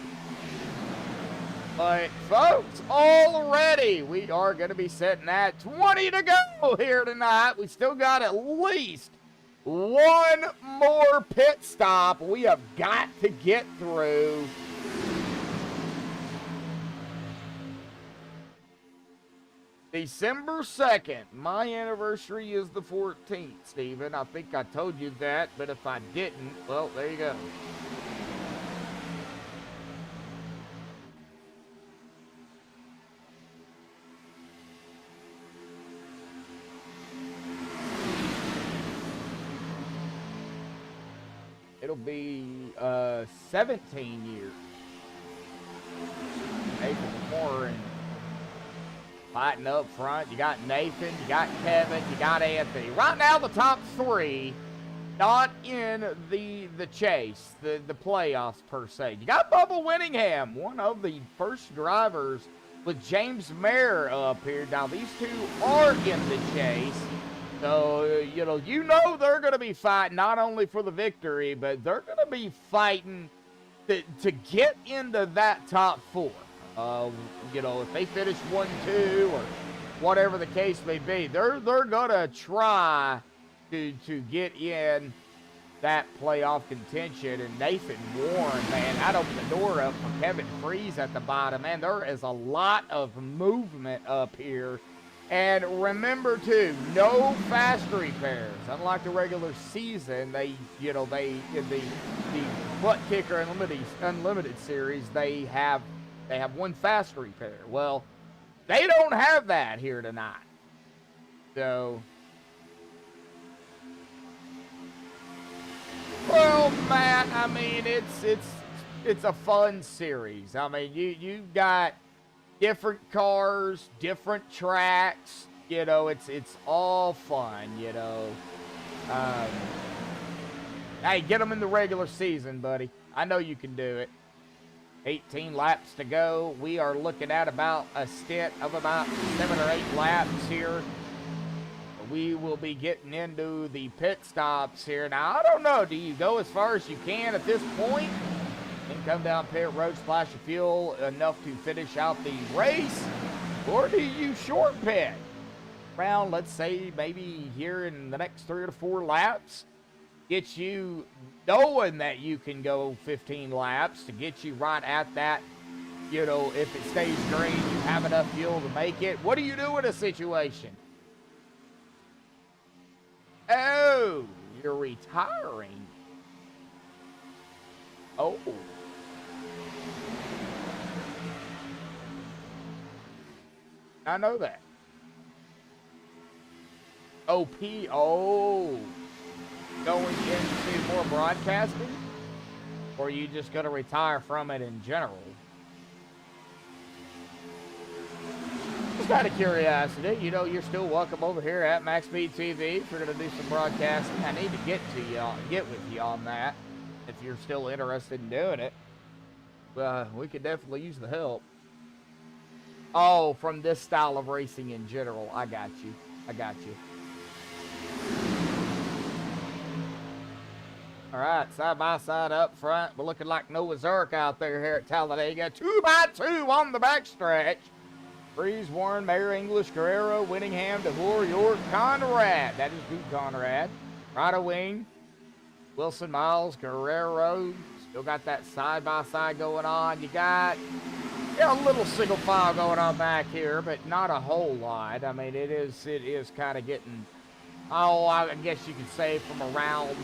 But, folks, already we are going to be sitting at 20 to go here tonight. We still got at least one more pit stop we have got to get through. December 2nd. My anniversary is the 14th, Steven. I think I told you that, but if I didn't, well, there you go. It'll be 17 years. Nathan Moore and fighting up front. You got Nathan, you got Kevin, you got Anthony. Right now, the top 3 not in the chase, the playoffs per se. You got Bubba Winningham, one of the first drivers with James Mayer up here. Now, these two are in the chase. So, you know they're going to be fighting not only for the victory, but they're going to be fighting to get into that top 4. If they finish 1-2 or whatever the case may be, they're going to try to get in that playoff contention. And Nathan Warren, man, that opened the door up for Kevin Freeze at the bottom. Man, there is a lot of movement up here. And remember, too, no fast repairs. Unlike the regular season, they in the butt kicker unlimited series, they have one fast repair. Well, they don't have that here tonight. So, well, Matt, I mean, it's a fun series. I mean, you got different cars, different tracks, it's all fun, Hey, get them in the regular season, buddy. I know you can do it. 18 laps to go. We are looking at about a stint of about 7 or 8 laps here. We will be getting into the pit stops here. Now, I don't know. Do you go as far as you can at this point and come down pit road, splash of fuel enough to finish out the race? Or do you short pit around, let's say, maybe here in the next 3 or 4 laps? Get you knowing that you can go 15 laps to get you right at that, if it stays green, you have enough fuel to make it. What do you do in a situation? Oh, you're retiring. Oh. I know that. OP, oh. Going into more broadcasting? Or are you just going to retire from it in general? Just out of curiosity, you're still welcome over here at MaxspeedTV if you're going to do some broadcasting. I need to get with you on that if you're still interested in doing it. We could definitely use the help. Oh, from this style of racing in general. I got you. All right, side by side up front. We're looking like Noah's Ark out there here at Talladega. 2x2 on the backstretch. Freeze, Warren, Mayer, English, Guerrero, Winningham, DeVore, York, Conrad. That is good, Conrad. Right wing. Wilson, Miles, Guerrero. Still got that side by side going on. You got a little single file going on back here, but not a whole lot. I mean, it is kind of getting, I guess you could say from around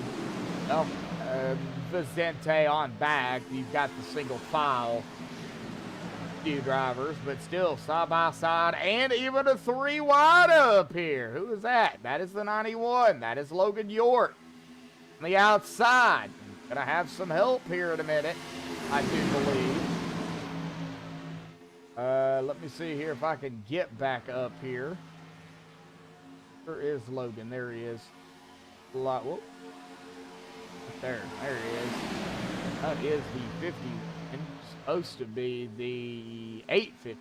Vicente on back, you've got the single file few drivers, but still side by side, and even a 3 wide up here. Who is that? That is the 91. That is Logan York on the outside. Gonna have some help here in a minute, I do believe. Let me see here if I can get back up here. Where is Logan? There he is. Whoop. There he is. That is the 50. Supposed to be the 850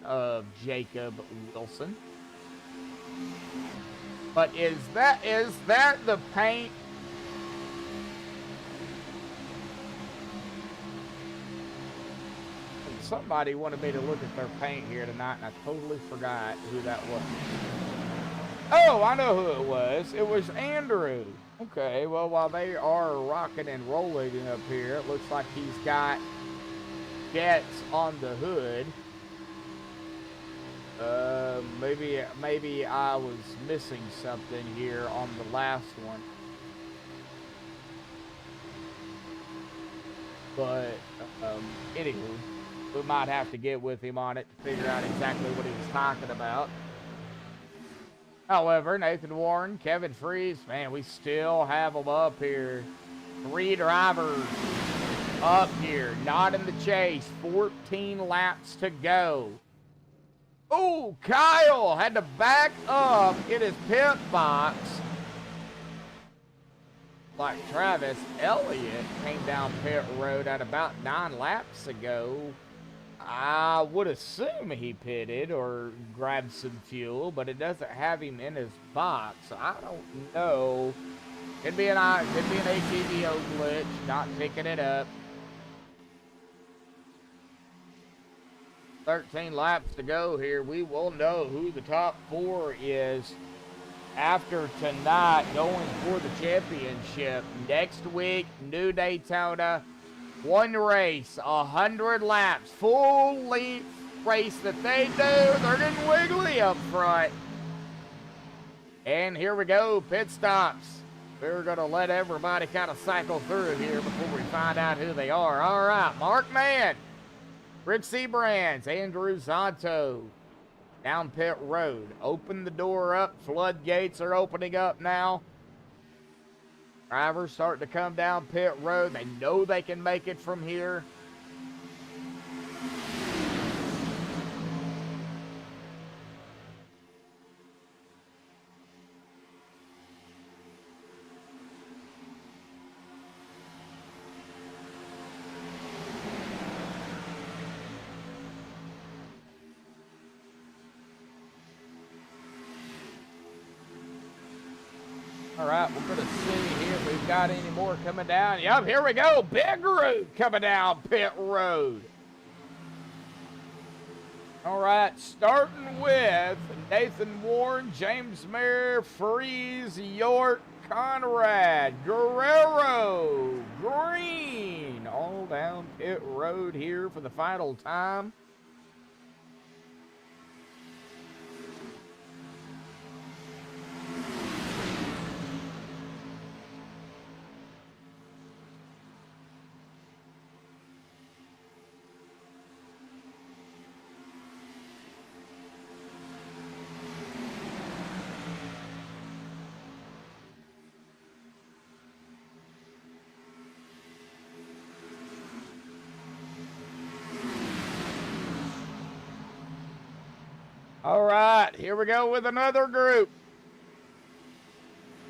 of Jacob Wilson. But is that the paint? Somebody wanted me to look at their paint here tonight, and I totally forgot who that was. Oh, I know who it was. It was Andrew. Okay, well, while they are rocking and rolling up here, it looks like he's got jets on the hood. Maybe I was missing something here on the last one. But anywho, we might have to get with him on it to figure out exactly what he was talking about. However, Nathan Warren, Kevin Freeze, man, we still have them up here. 3 drivers up here, not in the chase. 14 laps to go. Oh, Kyle had to back up in his pit box. Like Travis Elliott came down pit road at about 9 laps ago. I would assume he pitted or grabbed some fuel, but it doesn't have him in his box. So I don't know. Could be an ATVO glitch, not picking it up. 13 laps to go here. We will know who the top 4 is after tonight, going for the championship. Next week, new Daytona. 1 race, 100 laps, full length race that they do. They're getting wiggly up front. And here we go, pit stops. We're going to let everybody kind of cycle through here before we find out who they are. All right, Mark Mann, Rick Seabrands, Andrew Zonto, down pit road. Open the door up. Floodgates are opening up now. Drivers starting to come down pit road. They know they can make it from here. All right, we're going to see here if we've got any more coming down. Yep, here we go. Big Root coming down pit road. All right, starting with Nathan Warren, James Mayer, Freeze, York, Conrad, Guerrero, Green, all down pit road here for the final time. All right, here we go with another group.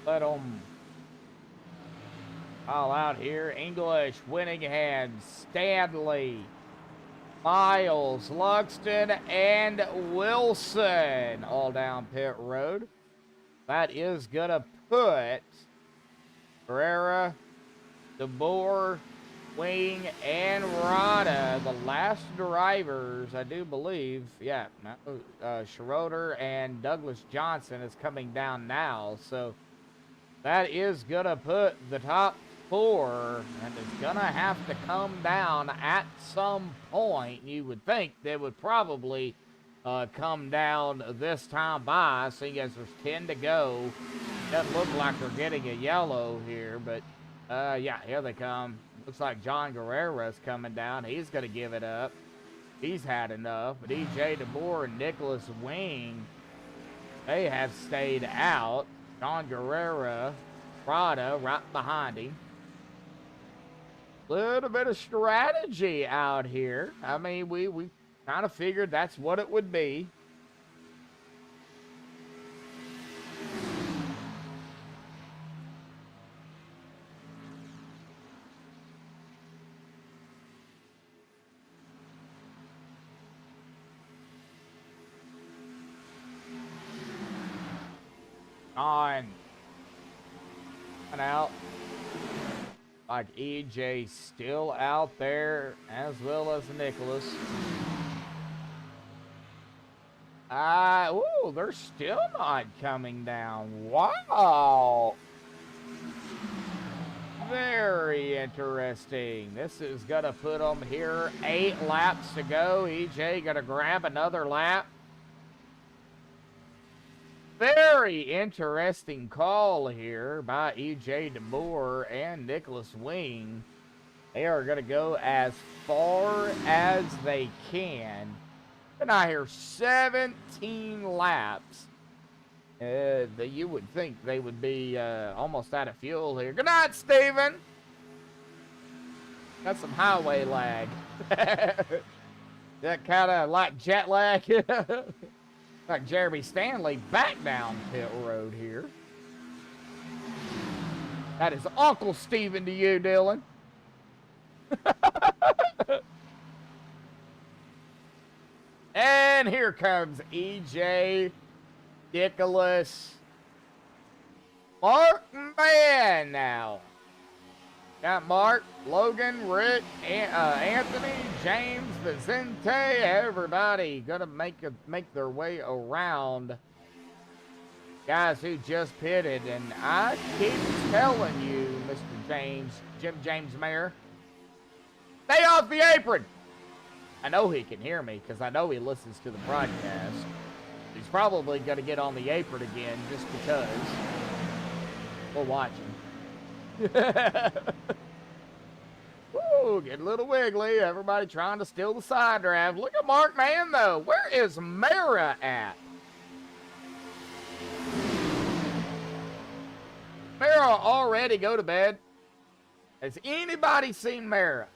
Let them all out here. English, Winningham, Stanley, Miles, Luxton, and Wilson all down pit road. That is going to put Pereira, DeBoer, Wing, and Rada, the last drivers, I do believe. Yeah, Schroeder and Douglas Johnson is coming down now. So that is going to put the top 4, and it's going to have to come down at some point. You would think they would probably come down this time by, seeing as there's 10 to go. Doesn't look like they're getting a yellow here, but yeah, here they come. Looks like John Guerrera's coming down. He's going to give it up. He's had enough. But E.J. DeBoer and Nicholas Wing, they have stayed out. John Guerrera, Prada right behind him. Little bit of strategy out here. I mean, we kind of figured that's what it would be. On and out. Like EJ still out there, as well as Nicholas. Ooh, they're still not coming down. Wow. Very interesting. This is going to put them here. 8 laps to go. EJ going to grab another lap. Very interesting call here by E.J. DeBoer and Nicholas Wing. They are going to go as far as they can. And I hear 17 laps. You would think they would be almost out of fuel here. Good night, Steven. Got some highway lag. That kind of like jet lag. Like Jeremy Stanley back down pit road here. That is Uncle Steven to you, Dylan. And here comes EJ, Nicholas, Mark Mann now. Got Mark, Logan, Rick, Anthony, James, Vicente, everybody gonna make their way around. Guys who just pitted, and I keep telling you, Mr. James Mayer, stay off the apron. I know he can hear me because I know he listens to the broadcast. He's probably gonna get on the apron again just because we're watching. Woo, getting a little wiggly. Everybody trying to steal the side drive. Look at Mark Mann, though. Where is Mara at? Mara already go to bed. Has anybody seen Mara?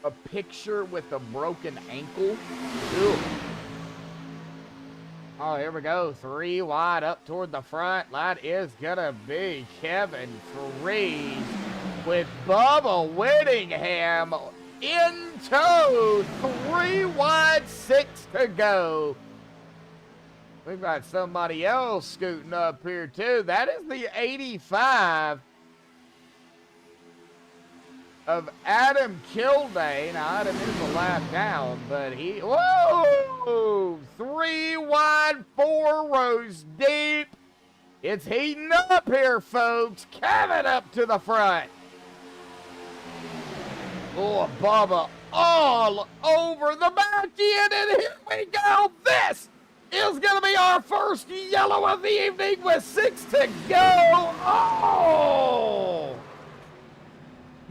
A picture with a broken ankle. Ew. Oh, here we go. 3 wide up toward the front. That is gonna be Kevin Freed with Bubba Whittingham in tow. 3 wide, 6 to go. We've got somebody else scooting up here too. That is the 85 of Adam Kildane. Now, Adam is a lap down, but he, whoa! 3 wide, 4 rows deep. It's heating up here, folks. Kevin up to the front. Oh, Bubba all over the back end, and here we go. This is going to be our first yellow of the evening with 6 to go. Oh!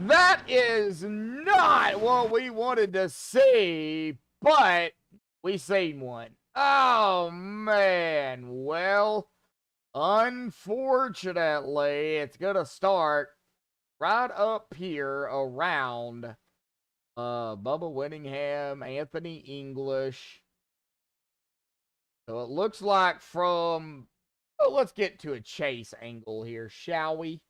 That is not what we wanted to see, but we seen one. Oh, man. Well, unfortunately, it's going to start right up here around Bubba Whittingham, Anthony English. So it looks like from, let's get to a chase angle here, shall we?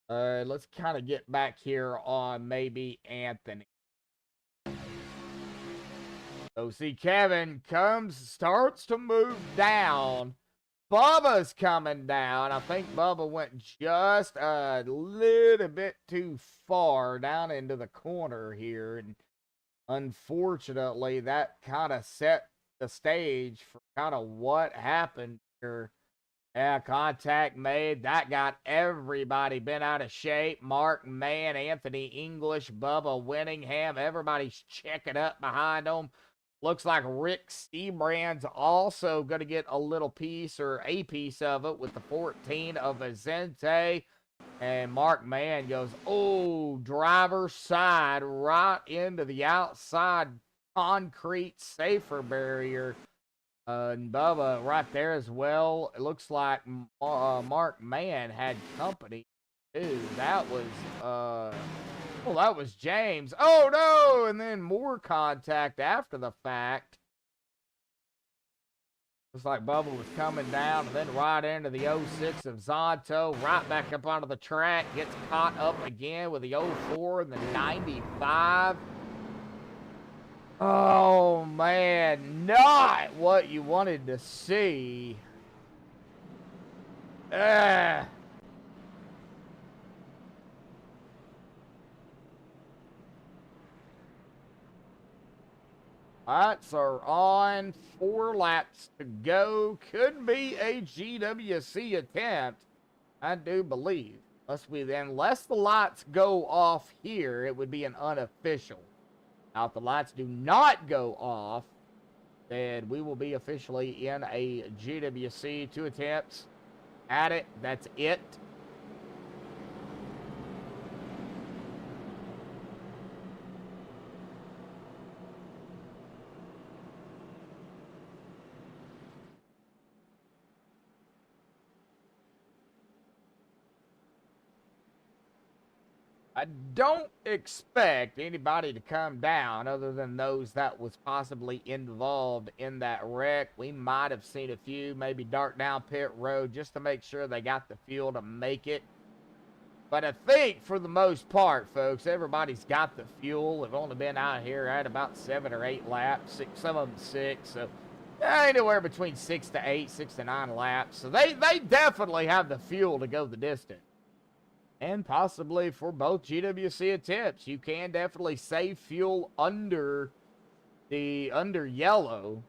Let's kind of get back here on maybe Anthony. So see, Kevin starts to move down. Bubba's coming down. I think Bubba went just a little bit too far down into the corner here. And unfortunately, that kind of set the stage for kind of what happened here. Yeah, contact made. That got everybody bent out of shape. Mark Mann, Anthony English, Bubba Winningham. Everybody's checking up behind them. Looks like Rick Seabrand's also going to get a little piece or a piece of it with the 14 of Azente. And Mark Mann goes, oh, driver's side right into the outside concrete safer barrier. And Bubba right there as well. It looks like Mark Mann had company. Dude, that was, well, that was James. Oh, no! And then more contact after the fact. Looks like Bubba was coming down and then right into the 06 of Zonto. Right back up onto the track. Gets caught up again with the 04 and the 95. Oh, man. Not what you wanted to see. Lights are on. 4 laps to go. Could be a GWC attempt, I do believe. Unless the lights go off here, it would be an unofficial. Now, if the lights do not go off, then we will be officially in a GWC. 2 attempts at it. That's it. I don't expect anybody to come down other than those that was possibly involved in that wreck. We might have seen a few maybe dart down pit road just to make sure they got the fuel to make it. But I think for the most part, folks, everybody's got the fuel. They've only been out here at about 7 or 8 laps, some of them 6. So anywhere between 6 to 8, 6 to 9 laps. So they definitely have the fuel to go the distance. And possibly for both GWC attempts, you can definitely save fuel under yellow.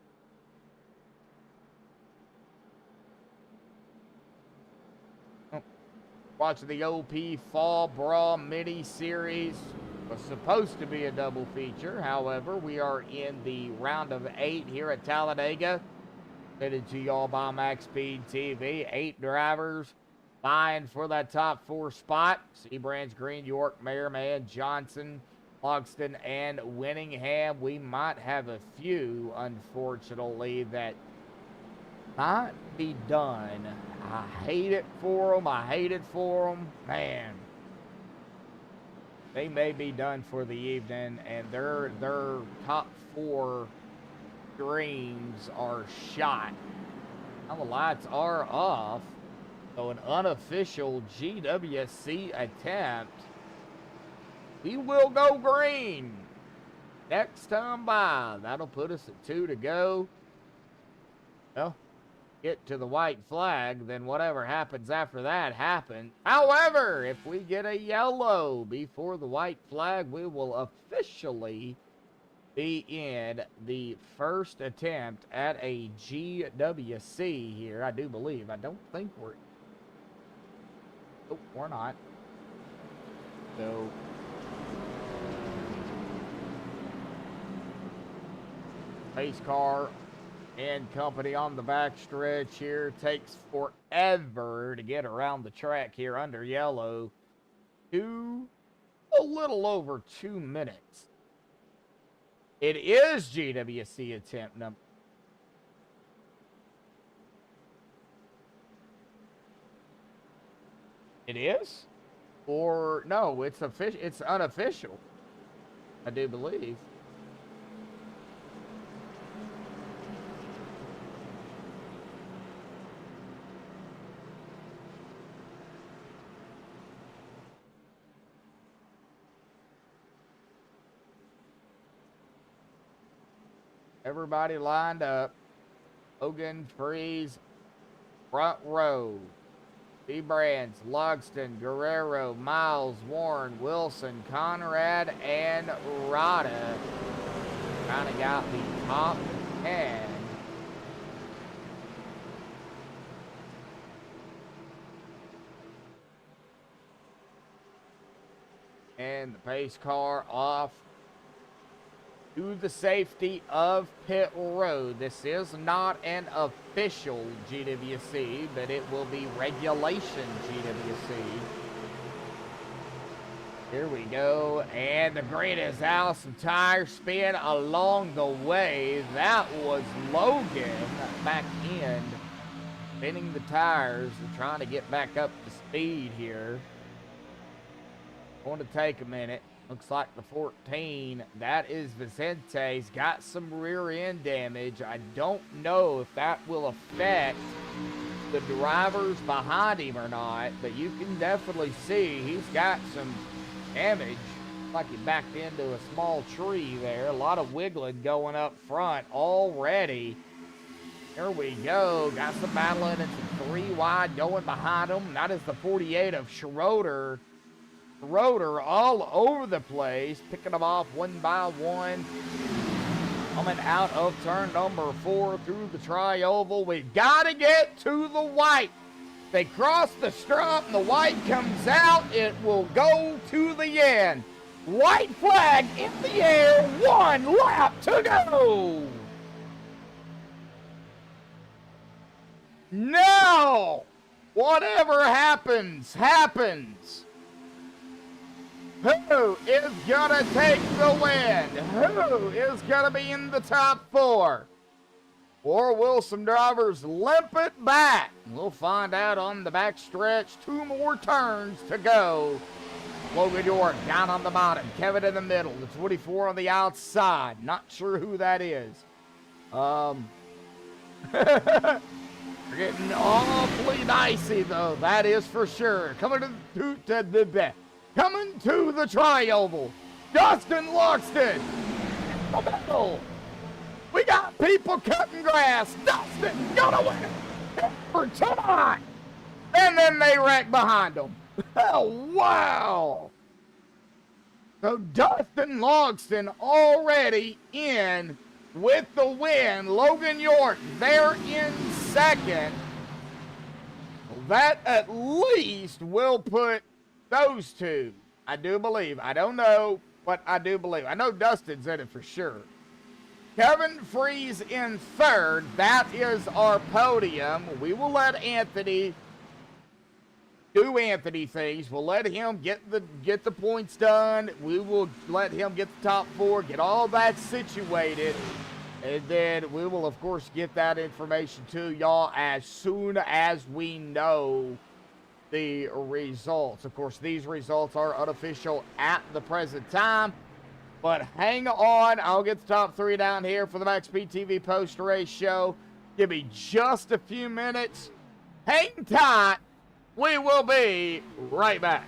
Watching the OP Fall Brawl Mini Series. Was supposed to be a double feature. However, we are in the round of 8 here at Talladega. Headed to y'all by MaxspeedTV. 8 drivers vying for that top 4 spot. Seabrand's Green, York, Merriman, Johnson, Logston, and Winningham. We might have a few, unfortunately, that might be done. I hate it for them. I hate it for them. Man. They may be done for the evening, and their top 4 dreams are shot. Now the lights are off. So an unofficial GWC attempt. We will go green next time by. That'll put us at 2 to go. Well, get to the white flag, then whatever happens after that happens. However, if we get a yellow before the white flag, we will officially be in the first attempt at a GWC here. I do believe. I don't think we're... Oh, we're not. So... Pace car and company on the back stretch here. Takes forever to get around the track here under yellow. A little over 2 minutes. It is GWC attempt number. It is? Or no, it's official. It's unofficial. I do believe. Everybody lined up. Logan, Freeze, front row. B. Brands, Logston, Guerrero, Miles, Warren, Wilson, Conrad, and Rada. Kind of got the top 10. And the pace car off to the safety of pit road. This is not an official GWC, but it will be regulation GWC. Here we go, and the grid is out. Some tire spin along the way. That was Logan back in, spinning the tires and trying to get back up to speed here. Going to take a minute. Looks like the 14, that is Vicente's, got some rear end damage. I don't know if that will affect the drivers behind him or not, but you can definitely see he's got some damage. Like he backed into a small tree there. A lot of wiggling going up front already. Here we go. Got some battling and some 3 wide going behind him. That is the 48 of Schroeder. Schroeder all over the place, picking them off one by one. Coming out of turn number 4 through the tri-oval. We've got to get to the white. They cross the stripe and the white comes out. It will go to the end. White flag in the air. 1 lap to go. Now, whatever happens, happens. Who is gonna take the win? Who is gonna be in the top 4? Or will some drivers limp it back? We'll find out on the back stretch. 2 more turns to go. Logan York down on the bottom. Kevin in the middle. The 24 on the outside. Not sure who that is. They're getting awfully dicey, though. That is for sure. Coming to the tri-oval. Dustin Loxton. In the middle. We got people cutting grass. Dustin gonna win for tonight. And then they wreck behind them. Oh, wow. So Dustin Logston already in with the win. Logan York there in second. That at least will put those two. I do believe. I don't know, but I do believe. I know Dustin's in it for sure. Kevin Freeze in third. That is our podium. We will let Anthony do Anthony things. We'll let him get the points done. We will let him get the top 4, get all that situated. And then we will, of course, get that information to y'all as soon as we know the results. Of course, these results are unofficial at the present time. But hang on. I'll get the top 3 down here for the MaxspeedTV post-race show. Give me just a few minutes. Hang tight. We will be right back.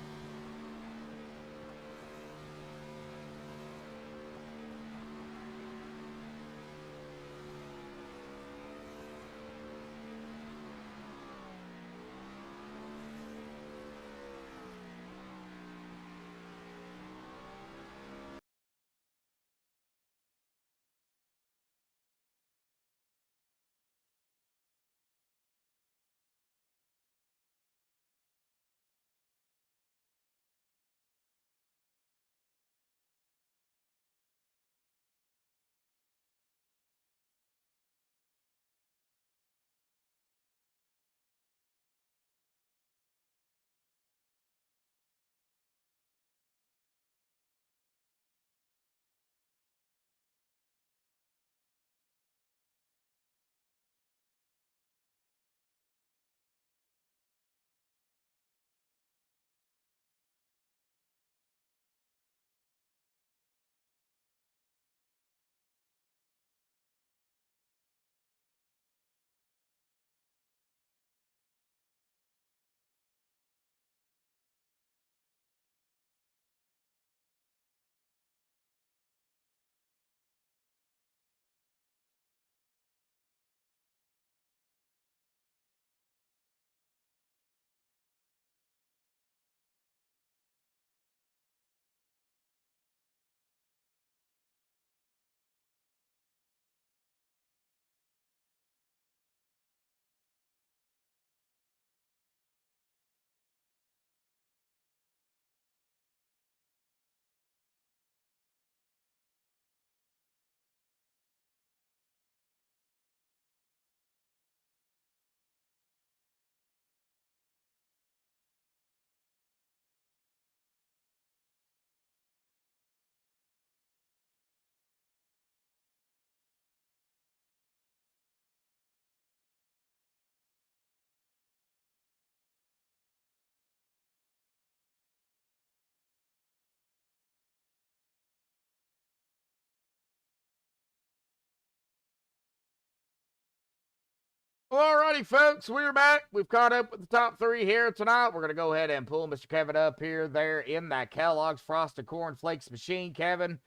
Well, alrighty, folks, we're back. We've caught up with the top 3 here tonight. We're going to go ahead and pull Mr. Kevin up here, there in that Kellogg's Frosted Corn Flakes machine. Kevin,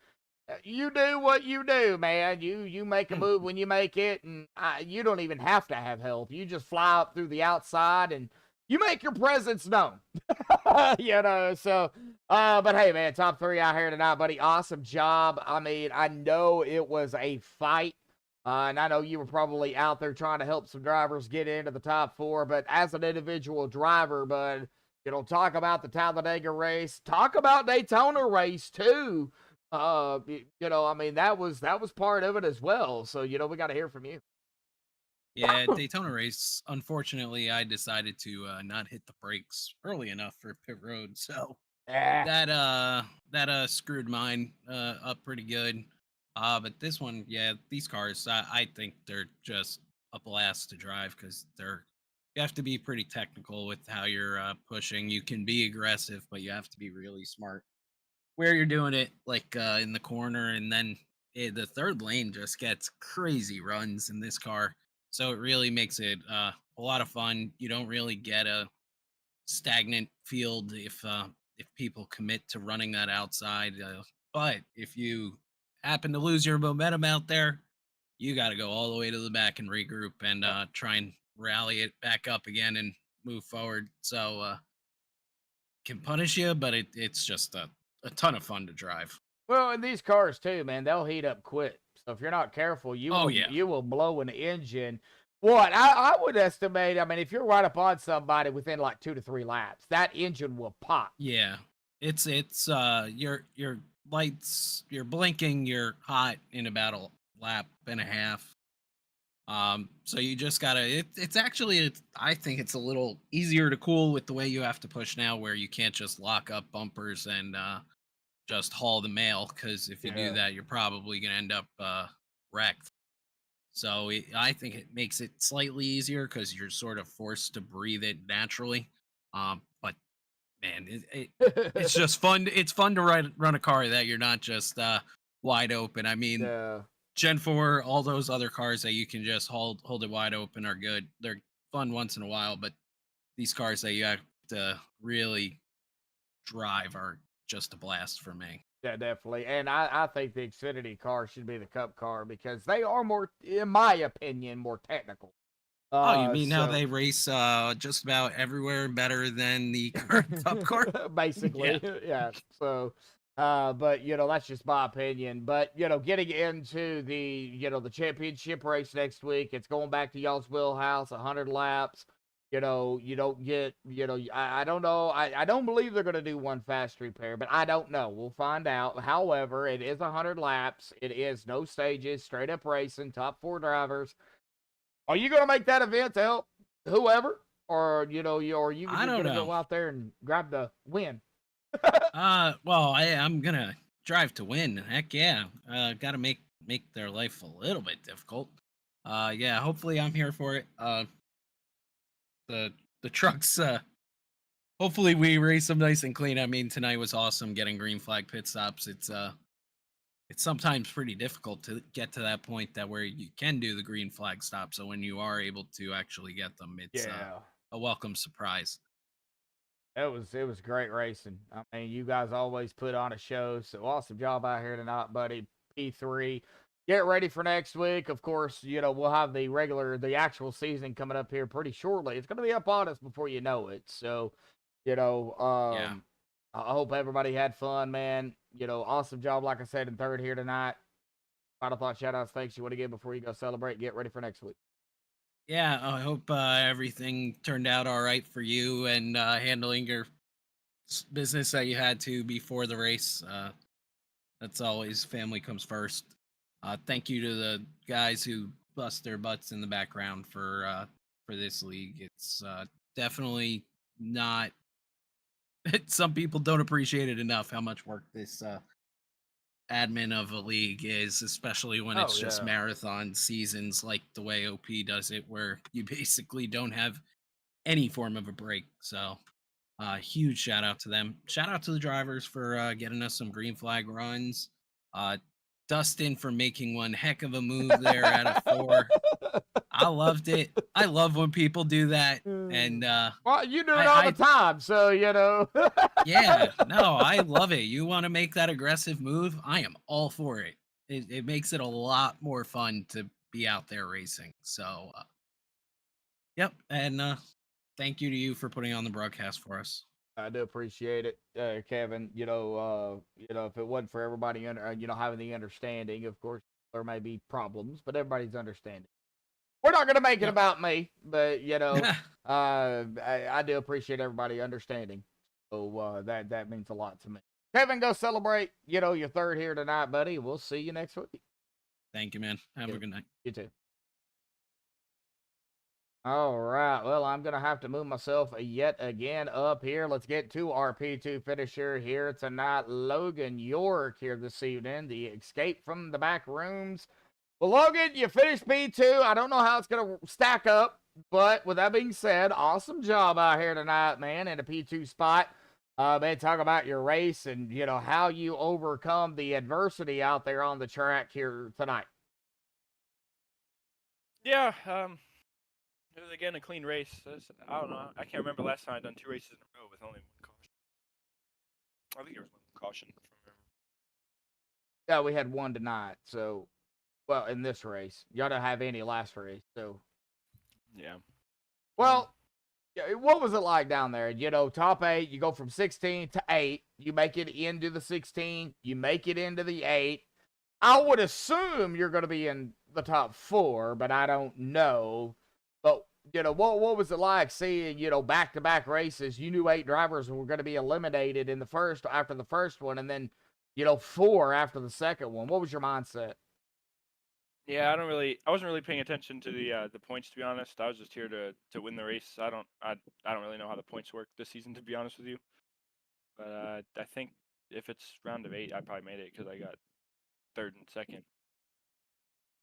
you do what you do, man. You make a move when you make it, and you don't even have to have help. You just fly up through the outside, and you make your presence known. So, but hey, man, top 3 out here tonight, buddy. Awesome job. I mean, I know it was a fight. And I know you were probably out there trying to help some drivers get into the top 4, but as an individual driver, bud, talk about the Talladega race, talk about Daytona race too. I mean, that was part of it as well. So, we got to hear from you. Yeah, Daytona race. Unfortunately, I decided to not hit the brakes early enough for pit road, so that screwed mine up pretty good. But this one, yeah, these cars, I think they're just a blast to drive because you have to be pretty technical with how you're pushing. You can be aggressive, but you have to be really smart where you're doing it, like in the corner, and then the third lane just gets crazy runs in this car. So it really makes it a lot of fun. You don't really get a stagnant field if people commit to running that outside. But if you happen to lose your momentum out there, you got to go all the way to the back and regroup and try and rally it back up again and move forward. So can punish you, but it's just a ton of fun to drive. Well, and these cars too, man, they'll heat up quick. So if you're not careful, you will blow an engine. What I would estimate, I mean, if you're right up on somebody within like 2 to 3 laps, that engine will pop. Yeah, it's your lights, you're blinking, you're hot in about a lap and a half. So you just gotta. I think it's a little easier to cool with the way you have to push now, where you can't just lock up bumpers and just haul the mail, because if you do that, you're probably gonna end up wrecked. So I think it makes it slightly easier because you're sort of forced to breathe it naturally. But man, it's just fun. It's fun to run a car that you're not just wide open. I mean, Gen 4, all those other cars that you can just hold it wide open are good. They're fun once in a while, but these cars that you have to really drive are just a blast for me. Yeah, definitely. And I think the Xfinity car should be the Cup car because they are more, in my opinion, more technical. You mean how they race just about everywhere better than the current Cup car? Basically, yeah. So, but that's just my opinion. But getting into the championship race next week, it's going back to y'all's wheelhouse, 100 laps. You don't get, I don't know. I don't believe they're going to do one fast repair, but I don't know. We'll find out. However, it is 100 laps. It is no stages, straight up racing, top 4 drivers. Are you going to make that event to help whoever? Or, are you going to go out there and grab the win? Well, I'm going to drive to win. Heck yeah. Got to make their life a little bit difficult. Yeah, hopefully I'm here for it. The trucks, hopefully we race them nice and clean. I mean, tonight was awesome getting green flag pit stops. It's sometimes pretty difficult to get to that point where you can do the green flag stop. So when you are able to actually get them, it's a welcome surprise. It was great racing. I mean, you guys always put on a show. So awesome job out here tonight, buddy. P3. Get ready for next week. Of course, we'll have the actual season coming up here pretty shortly. It's going to be up on us before you know it. So, I hope everybody had fun, man. Awesome job, like I said, in third here tonight. Final thought, shout outs, thanks you want to give before you go celebrate. Get ready for next week. Yeah, I hope everything turned out all right for you and handling your business that you had to before the race. That's always family comes first. Thank you to the guys who bust their butts in the background for this league. It's definitely not. Some people don't appreciate it enough how much work this admin of a league is, especially when it's just marathon seasons like the way OP does it, where you basically don't have any form of a break. So huge shout out to them. Shout out to the drivers for getting us some green flag runs. Dustin for making one heck of a move there out of 4. I loved it. I love when people do that. And well, you do it all the time, so you know. yeah, no, I love it. You want to make that aggressive move? I am all for it. It makes it a lot more fun to be out there racing. So, yep, and thank you to you for putting on the broadcast for us. I do appreciate it, Kevin. You know, if it wasn't for everybody having the understanding, of course, there may be problems, but everybody's understanding. We're not gonna make it about me, but you know, I do appreciate everybody understanding. So that means a lot to me. Kevin, go celebrate. You know, your 3rd here tonight, buddy. We'll see you next week. Thank you, man. Have a good night. You too. All right. Well, I'm going to have to move myself yet again up here. Let's get to our P2 finisher here tonight. Logan York here this evening. The escape from the back rooms. Well, Logan, you finished P2. I don't know how it's going to stack up, but with that being said, awesome job out here tonight, man, in a P2 spot. Man, talk about your race and, you know, how you overcome the adversity out there on the track here tonight. Yeah, it was again a clean race. I don't know. I can't remember last time I'd done 2 races in a row with only 1 caution. I think there was 1 caution. Yeah, we had 1 tonight. So, well, in this race, y'all don't have any last race. So, yeah. Well, what was it like down there? You know, top 8, you go from 16 to 8. You make it into the 16. You make it into the 8. I would assume you're going to be in the top 4, but I don't know. But, you know, what was it like seeing, you know, back-to-back races? You knew 8 drivers were going to be eliminated in the first, after the first one, and then, you know, 4 after the second one. What was your mindset? Yeah, I wasn't really paying attention to the points, to be honest. I was just here to win the race. I don't really know how the points work this season, to be honest with you. But I think if it's round of 8, I probably made it because I got 3rd and 2nd.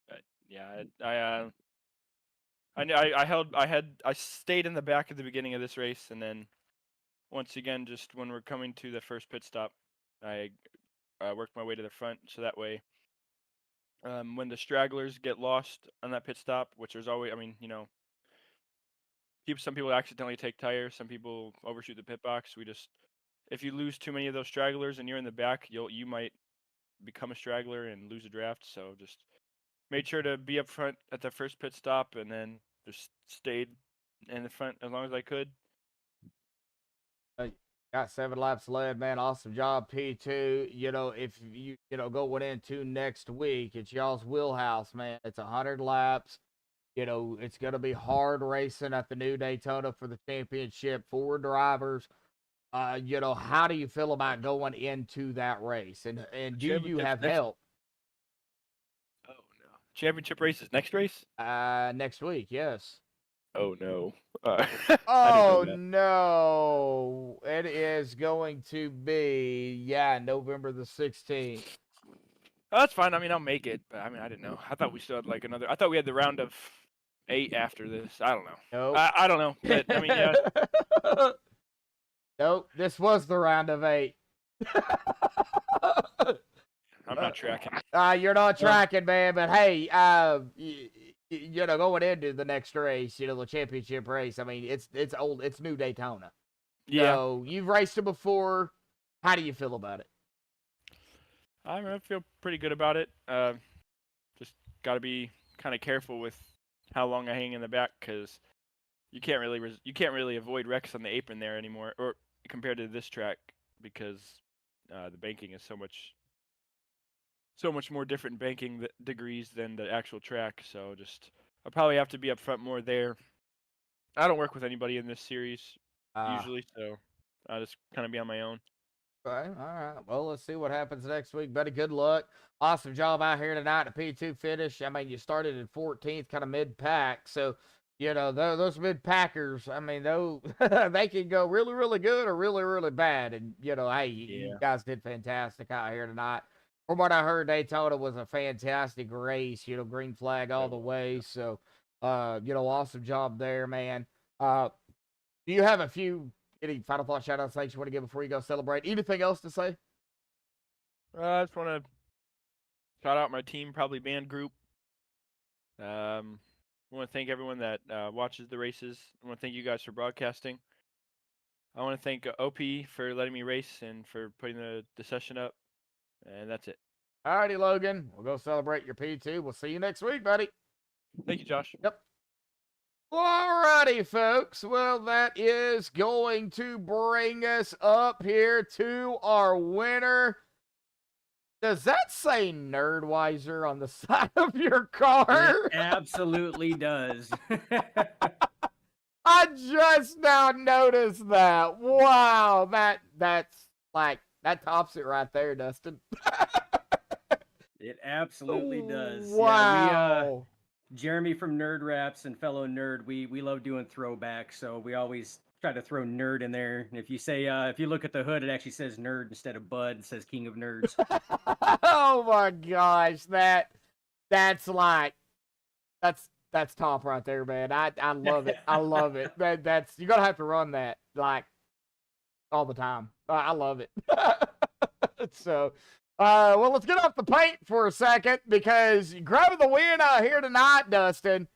But yeah, I stayed in the back at the beginning of this race, and then once again, just when we're coming to the first pit stop, I worked my way to the front, so that way, when the stragglers get lost on that pit stop, which there's always, I mean, you know, some people accidentally take tires, some people overshoot the pit box. If you lose too many of those stragglers and you're in the back, you might become a straggler and lose a draft. So just made sure to be up front at the first pit stop, and then just stayed in the front as long as I could. Got 7 laps led, man. Awesome job, P2. You know, if you know, going into next week, it's y'all's wheelhouse, man. It's 100 laps. You know, it's going to be hard racing at the new Daytona for the championship. 4 drivers. You know, how do you feel about going into that race? And do you have help? Oh, no. Championship race is next race? Next week, yes. Oh, no. Oh, no. It is going to be, November the 16th. Oh, that's fine. I mean, I'll make it. But, I mean, I didn't know. I thought we still had, like, I thought we had the round of 8 after this. I don't know. Nope. I don't know. But, I mean, yeah. Nope. This was the round of 8. I'm not tracking. You're not tracking, man. But, hey, you know, going into the next race, you know, the championship race, I mean, it's old, it's new Daytona. Yeah. So you've raced it before. How do you feel about it? I feel pretty good about it. Just got to be kind of careful with how long I hang in the back, because you can't really avoid wrecks on the apron there anymore, or compared to this track, because the banking is so much more different banking degrees than the actual track. So I'll probably have to be up front more there. I don't work with anybody in this series usually, so I'll just kind of be on my own. Okay, all right. Well, let's see what happens next week, buddy. Good luck. Awesome job out here tonight. The P2 finish. I mean, you started in 14th, kind of mid-pack. So, you know, those mid-packers, I mean, they can go really, really good or really, really bad. And, you know, hey, you guys did fantastic out here tonight. From what I heard, Daytona was a fantastic race, you know, green flag all the way. So, you know, awesome job there, man. Do you have any final thought, shout-outs, things you want to give before you go celebrate? Anything else to say? I just want to Shout out my team, probably band group. I want to thank everyone that watches the races. I want to thank you guys for broadcasting. I want to thank OP for letting me race and for putting the session up. And that's it. Alrighty, Logan. We'll go celebrate your P2. We'll see you next week, buddy. Thank you, Josh. Yep. Alrighty, folks. Well, that is going to bring us up here to our winner. Does that say Nerdwiser on the side of your car? It absolutely does. I just now noticed that. Wow, that's like, that tops it right there, Dustin. It absolutely does. Wow. Yeah, Jeremy from Nerd Raps and fellow nerd, we love doing throwbacks, so we always try to throw nerd in there. And if you say, if you look at the hood, it actually says nerd instead of Bud. It says King of Nerds. Oh my gosh, that's like, that's top right there, man. I love it. I love it. That's, you're gonna have to run that like all the time. I love it. So, well, let's get off the paint for a second, because grabbing the win out here tonight, Dustin,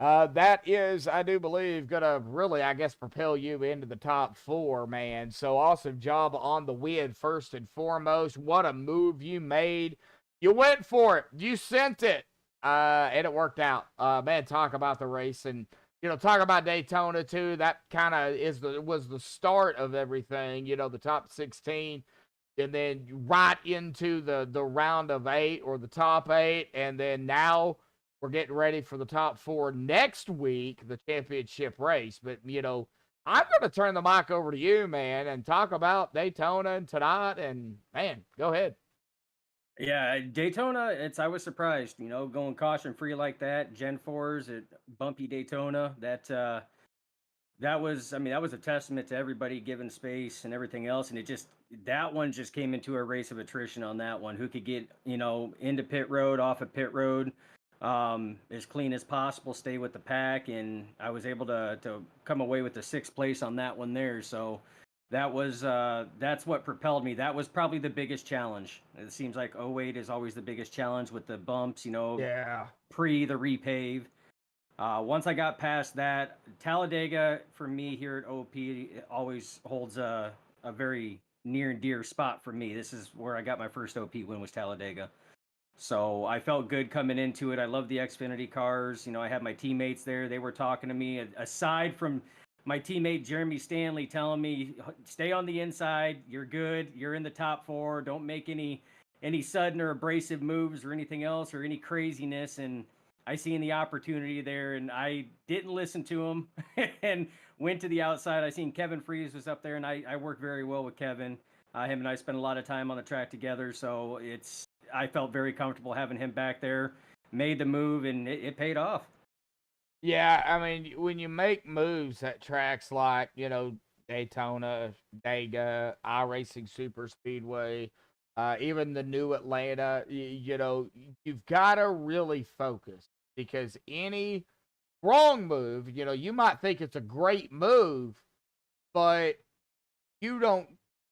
that is, I do believe, gonna really, I guess, propel you into the top 4, man. So awesome job on the win, first and foremost. What a move you made. You went for it. You sent it. And it worked out. Man, talk about the race, and talk about Daytona too. That kind of was the start of everything. The top 16, and then right into the round of 8, or the top 8, and then now we're getting ready for the top 4 next week, the championship race. But I'm going to turn the mic over to you, man, and talk about Daytona and tonight. And man, go ahead. Yeah, Daytona, I was surprised, going caution free like that, Gen 4s at bumpy Daytona. That was a testament to everybody giving space and everything else. And that one just came into a race of attrition on that one. Who could get, into pit road, off of pit road, as clean as possible, stay with the pack. And I was able to come away with the 6th place on that one there. So that's what propelled me. That was probably the biggest challenge. It seems like 08 is always the biggest challenge with the bumps, Yeah. pre the repave. Once I got past that, Talladega for me here at OP always holds a very near and dear spot for me. This is where I got my first OP win, was Talladega. So I felt good coming into it. I love the Xfinity cars. I had my teammates there. They were talking to me. Aside from my teammate Jeremy Stanley telling me, stay on the inside, you're good, you're in the top 4, don't make any sudden or abrasive moves or anything else or any craziness. And I seen the opportunity there, and I didn't listen to him and went to the outside. I seen Kevin Freeze was up there, and I worked very well with Kevin. Him and I spent a lot of time on the track together, so I felt very comfortable having him back there. Made the move, and it paid off. Yeah, I mean, when you make moves at tracks like, Daytona, Dega, iRacing Superspeedway, even the new Atlanta, you've got to really focus, because any wrong move, you might think it's a great move, but you don't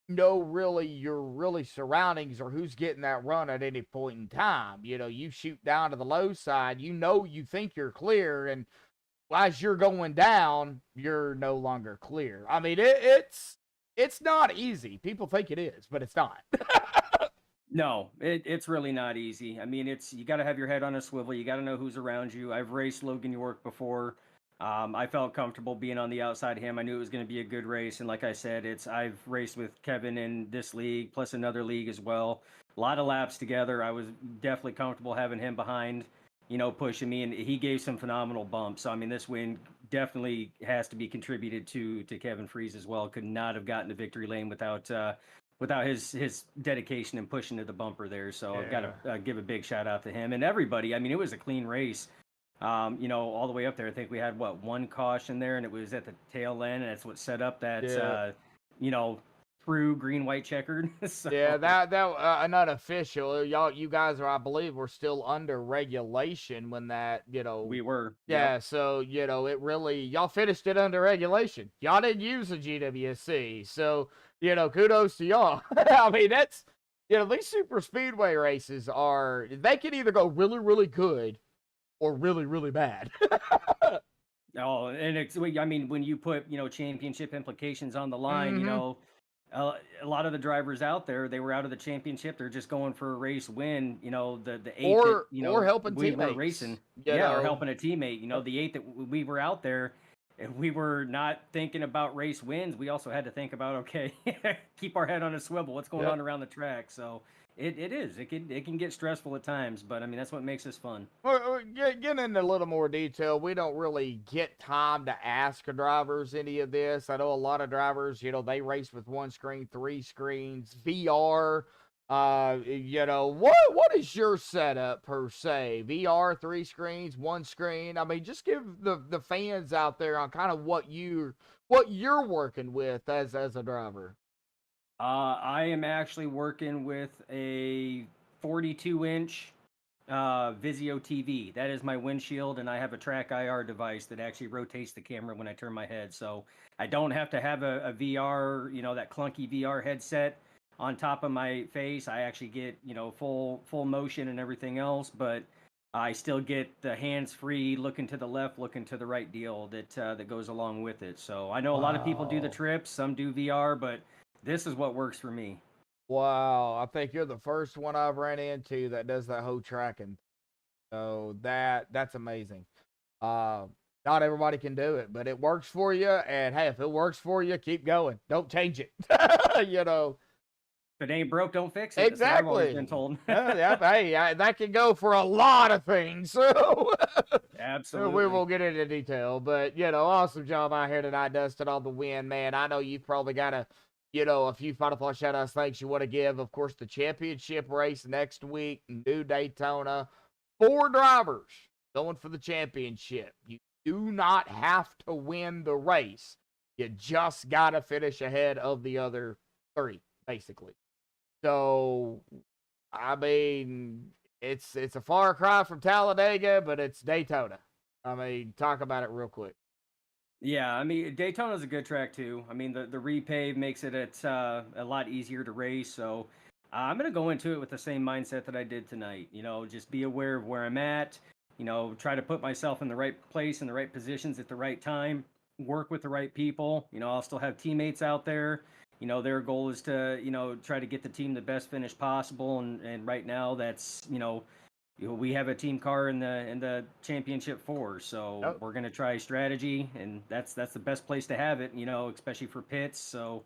know really your surroundings or who's getting that run at any point in time. You shoot down to the low side, you think you're clear, and as you're going down, you're no longer clear. I mean, it's not easy. People think it is, but it's not. No, it's really not easy. I mean, you got to have your head on a swivel. You got to know who's around you. I've raced Logan York before. I felt comfortable being on the outside of him. I knew it was going to be a good race. And like I said, I've raced with Kevin in this league, plus another league as well. A lot of laps together. I was definitely comfortable having him behind, pushing me. And he gave some phenomenal bumps. So, I mean, this win definitely has to be contributed to Kevin Freeze as well. Could not have gotten to victory lane without his dedication and pushing to the bumper there. So I've got to give a big shout out to him and everybody. I mean, it was a clean race. All the way up there. I think we had one caution there, and it was at the tail end, and that's what set up that through green, white, checkered. So. Yeah, that not official. You guys are, I believe, were still under regulation when that, we were. Yeah, Yep. so it really, y'all finished it under regulation. Y'all didn't use the GWSC, so kudos to y'all. I mean, You know, these super speedway races they can either go really, really good or really, really bad. Oh, and I mean, when you put, championship implications on the line, Mhm. a lot of the drivers out there, they were out of the championship. They're just going for a race win. The eight that, Or helping we were teammates. racing. You Yeah, or know. helping a teammate. The eight that we were out there, and we were not thinking about race wins. We also had to think about, okay, keep our head on a swivel. What's going Yep. on around the track? So it can get stressful at times, but I mean, that's what makes this fun. Well, getting into a little more detail, we don't really get time to ask drivers any of this. I know a lot of drivers, they race with one screen, 3 screens, VR. What is your setup per se? VR, 3 screens, 1 screen. I mean, just give the fans out there on kind of what you're working with as a driver. I am actually working with a 42-inch Vizio TV. That is my windshield, and I have a track IR device that actually rotates the camera when I turn my head. So I don't have to have a VR, that clunky VR headset on top of my face. I actually get, full motion and everything else, but I still get the hands-free, looking to the left, looking to the right deal that goes along with it. So I know a lot of people do the Wow. trips, some do VR, but this is what works for me. Wow, I think you're the first one I've ran into that does that whole tracking. So that's amazing. Not everybody can do it, but it works for you. And hey, if it works for you, keep going. Don't change it. If it ain't broke, don't fix it. That's what I've always Exactly. been told. Hey, that can go for a lot of things. So Absolutely. we won't get into detail, but awesome job out here tonight, Dustin, on the win, man. I know you've probably got a few final thought shout outs, thanks you want to give. Of course, the championship race next week, new Daytona. 4 drivers going for the championship. You do not have to win the race. You just got to finish ahead of the other 3, basically. So, I mean, it's a far cry from Talladega, but it's Daytona. I mean, talk about it real quick. Yeah, I mean, Daytona's a good track too. I mean, the repave makes it a lot easier to race. So I'm going to go into it with the same mindset that I did tonight. Just be aware of where I'm at. Try to put myself in the right place, in the right positions at the right time. Work with the right people. I'll still have teammates out there. Their goal is to, try to get the team the best finish possible. And right now that's, we have a team car in the championship 4, so we're gonna try strategy, and that's the best place to have it, especially for pits. So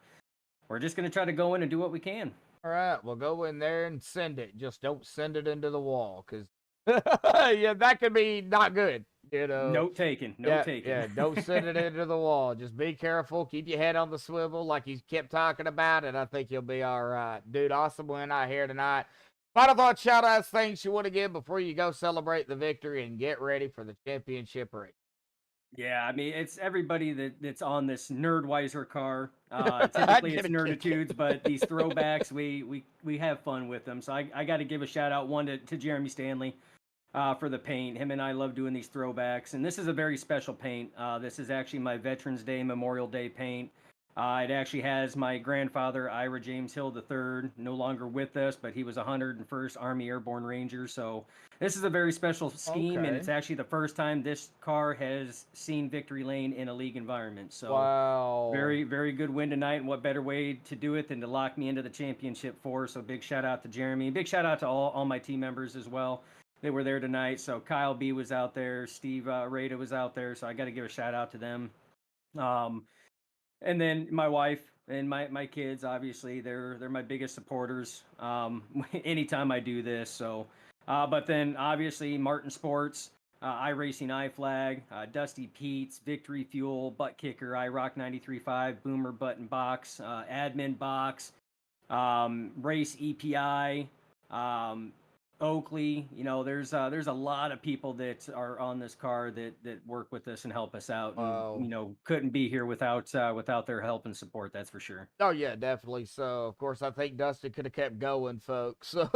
we're just gonna try to go in and do what we can. All right, well, go in there and send it. Just don't send it into the wall, because yeah, that could be not good. Note taken. Yeah, don't send it into the wall. Just be careful. Keep your head on the swivel, like he's kept talking about, and I think you'll be all right, dude. Awesome win out here tonight. Final thought, shout outs, things you want to give before you go celebrate the victory and get ready for the championship race. Yeah, I mean, it's everybody that's on this Nerdwiser car. Typically it's Nerditudes, but these throwbacks, we have fun with them. So I got to give a shout out one to Jeremy Stanley for the paint. Him and I love doing these throwbacks, and this is a very special paint. This is actually my Veterans Day, Memorial Day paint. It actually has my grandfather, Ira James Hill III, no longer with us, but he was 101st Army Airborne Ranger. So this is a very special scheme, and it's actually the first time this car has seen victory lane in a league environment. So wow, very, very good win tonight, and what better way to do it than to lock me into the championship 4. So big shout out to Jeremy. Big shout out to all my team members as well. They were there tonight. So Kyle B was out there. Steve Rada was out there. So I got to give a shout out to them. And then my wife and my kids, obviously, they're my biggest supporters anytime I do this. So, but then obviously Martin Sports, iRacing, iFlag, Dusty Pete's, Victory Fuel, Butt Kicker, iRock 93.5, Boomer Button Box, Admin Box, Race EPI, Oakley. There's a lot of people that are on this car that work with us and help us out. Wow. And, couldn't be here without their help and support. That's for sure. Oh yeah, definitely. So of course I think Dustin could have kept going, folks. So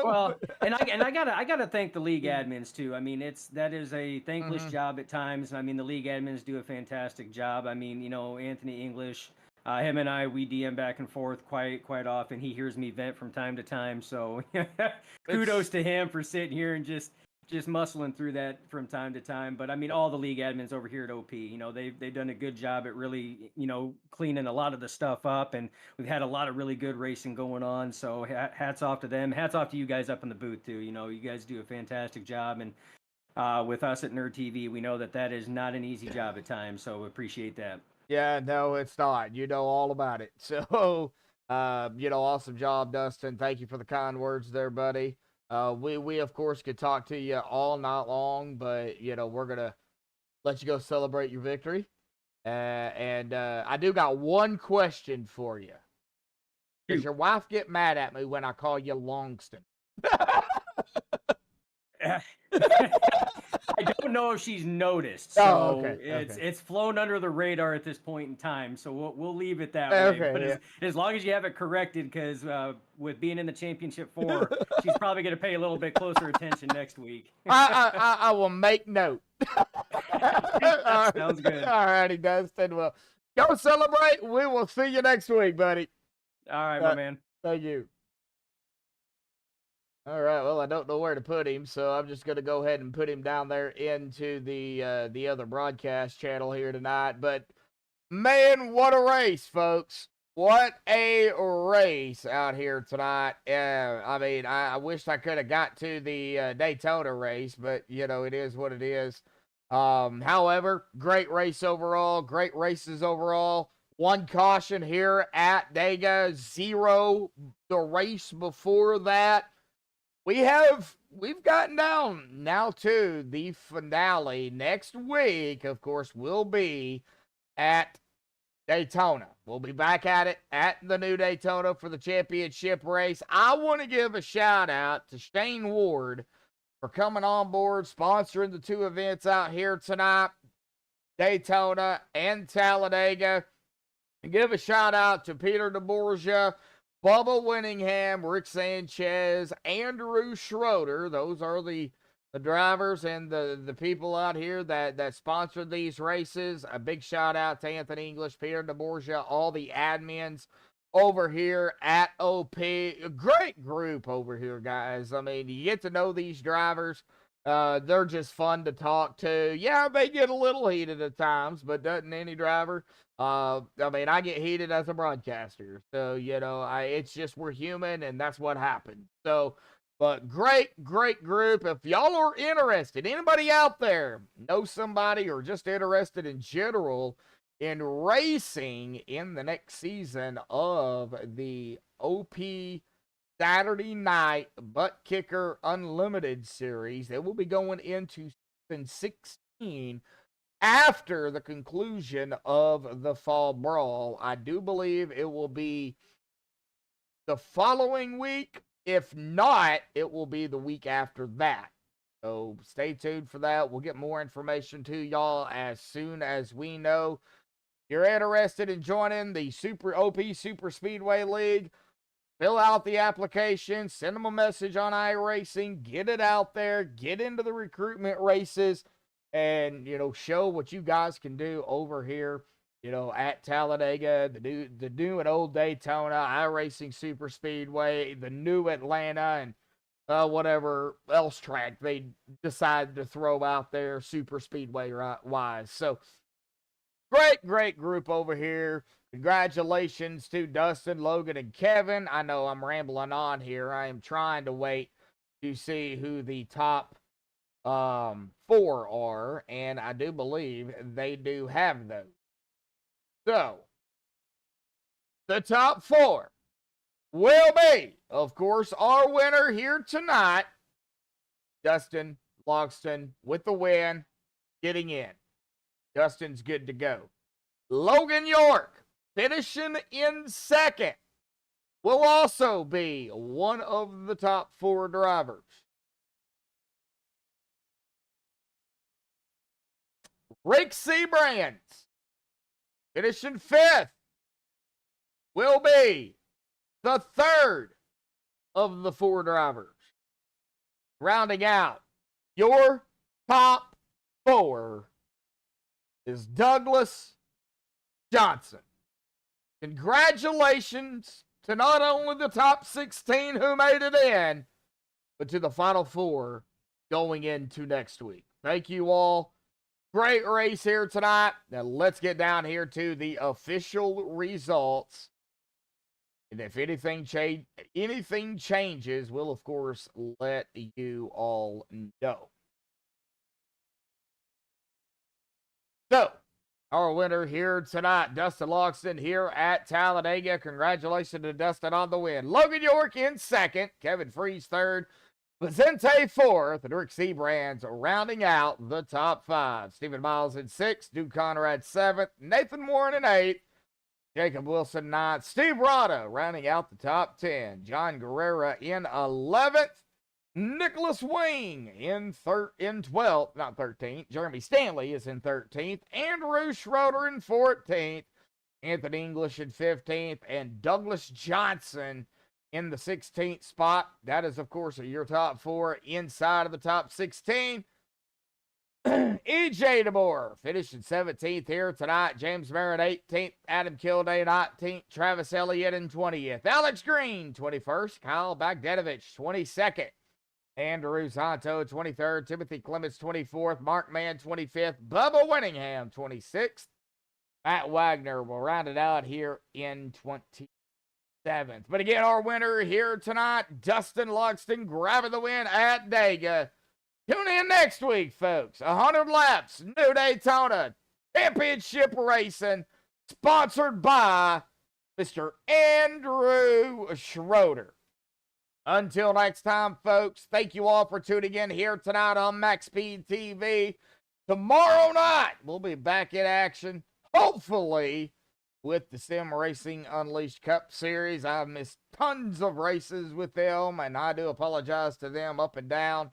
Well, and I gotta thank the league admins too. I mean, that is a thankless job at times. I mean, the league admins do a fantastic job. I mean, Anthony English, Him and I, we DM back and forth quite often. He hears me vent from time to time. So kudos to him for sitting here and just muscling through that from time to time. But I mean, all the league admins over here at OP, they've done a good job at really, cleaning a lot of the stuff up, and we've had a lot of really good racing going on. So hats off to them. Hats off to you guys up in the booth too. You guys do a fantastic job, and with us at Nerd TV, we know that is not an easy job at times. So appreciate that. Yeah, no, it's not. You know all about it. So, awesome job, Dustin. Thank you for the kind words there, buddy. We of course could talk to you all night long, but we're gonna let you go celebrate your victory. And I do got one question for you. Does your wife get mad at me when I call you Longston? I don't know if she's noticed, so okay. It's flown under the radar at this point in time. So we'll leave it that way. Okay, But as long as you have it corrected, because with being in the championship 4, she's probably going to pay a little bit closer attention next week. I will make note. Sounds good. All righty, Dustin. Well, go celebrate. We will see you next week, buddy. All right, my man. Thank you. All right, well, I don't know where to put him, so I'm just going to go ahead and put him down there into the other broadcast channel here tonight. But, man, what a race, folks. What a race out here tonight. I mean, I wish I could have got to the Daytona race, but, it is what it is. However, great race overall, great races overall. One caution here at Daytona, 0 the race before that. We've gotten down now to the finale. Next week, of course, will be at Daytona. We'll be back at it at the new Daytona for the championship race. I want to give a shout out to Shane Ward for coming on board, sponsoring the 2 events out here tonight, Daytona and Talladega. And give a shout out to Peter DeBorgia, Bubba Winningham, Rick Sanchez, Andrew Schroeder. Those are the drivers and the people out here that sponsored these races. A big shout out to Anthony English, Peter DeBorgia, all the admins over here at OP. A great group over here, guys. I mean, you get to know these drivers. They're just fun to talk to. Yeah, they get a little heated at times, but doesn't any driver? I mean, I get heated as a broadcaster. So, it's just we're human, and that's what happens. So, but great group. If y'all are interested, anybody out there know somebody or just interested in general in racing in the next season of the OP Saturday Night Butt Kicker Unlimited Series, they will be going into season 16 after the conclusion of the Fall Brawl. I do believe it will be the following week. If not, it will be the week after that. So stay tuned for that. We'll get more information to y'all as soon as we know. If you're interested in joining the OP Super Speedway League, fill out the application, send them a message on iRacing, get it out there, get into the recruitment races, and, show what you guys can do over here, at Talladega, the new and old Daytona, iRacing Super Speedway, the new Atlanta, and whatever else track they decide to throw out there Super Speedway wise. So, great group over here. Congratulations to Dustin, Logan, and Kevin. I know I'm rambling on here. I am trying to wait to see who the top 4 are, and I do believe they do have those. So, the top 4 will be, of course, our winner here tonight, Dustin Logston with the win, getting in. Dustin's good to go. Logan York, finishing in second, will also be one of the top 4 drivers. Rick Seabrands, finishing 5th, will be the 3rd of the 4 drivers. Rounding out your top 4 is Douglas Johnson. Congratulations to not only the top 16 who made it in, but to the final 4 going into next week. Thank you all. Great race here tonight. Now let's get down here to the official results. And if anything changes, we'll of course let you all know. So, our winner here tonight, Dustin Loxton here at Talladega. Congratulations to Dustin on the win. Logan York in second, Kevin Freeze third, Vicente fourth, and Rick Seabrands rounding out the top 5. Stephen Miles in sixth, Duke Conrad seventh, Nathan Warren in eighth, Jacob Wilson ninth, Steve Rada rounding out the top 10, John Guerrera in 11th, Nicholas Wing in 12th, not 13th. Jeremy Stanley is in 13th. Andrew Schroeder in 14th. Anthony English in 15th. And Douglas Johnson in the 16th spot. That is, of course, your top 4 inside of the top 16. EJ DeMore finishing 17th here tonight. James Merritt 18th. Adam Kilday 19th. Travis Elliott in 20th. Alex Green 21st. Kyle Bagdanovich 22nd. Andrew Zanto, 23rd. Timothy Clements, 24th. Mark Mann, 25th. Bubba Winningham, 26th. Matt Wagner will round it out here in 27th. But again, our winner here tonight, Dustin Loxton, grabbing the win at Dega. Tune in next week, folks. 100 laps, new Daytona, championship racing, sponsored by Mr. Andrew Schroeder. Until next time, folks, thank you all for tuning in here tonight on MaxspeedTV. Tomorrow night, we'll be back in action, hopefully, with the Sim Racing Unleashed Cup Series. I've missed tons of races with them, and I do apologize to them up and down.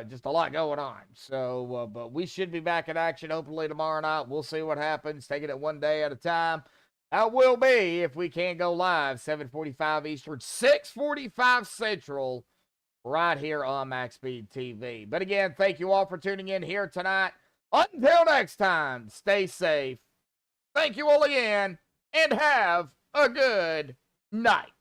Just a lot going on. So, but we should be back in action, hopefully, tomorrow night. We'll see what happens, taking it one day at a time. That will be, if we can go live, 7:45 Eastern, 6:45 Central, right here on MaxspeedTV. But again, thank you all for tuning in here tonight. Until next time, stay safe. Thank you all again, and have a good night.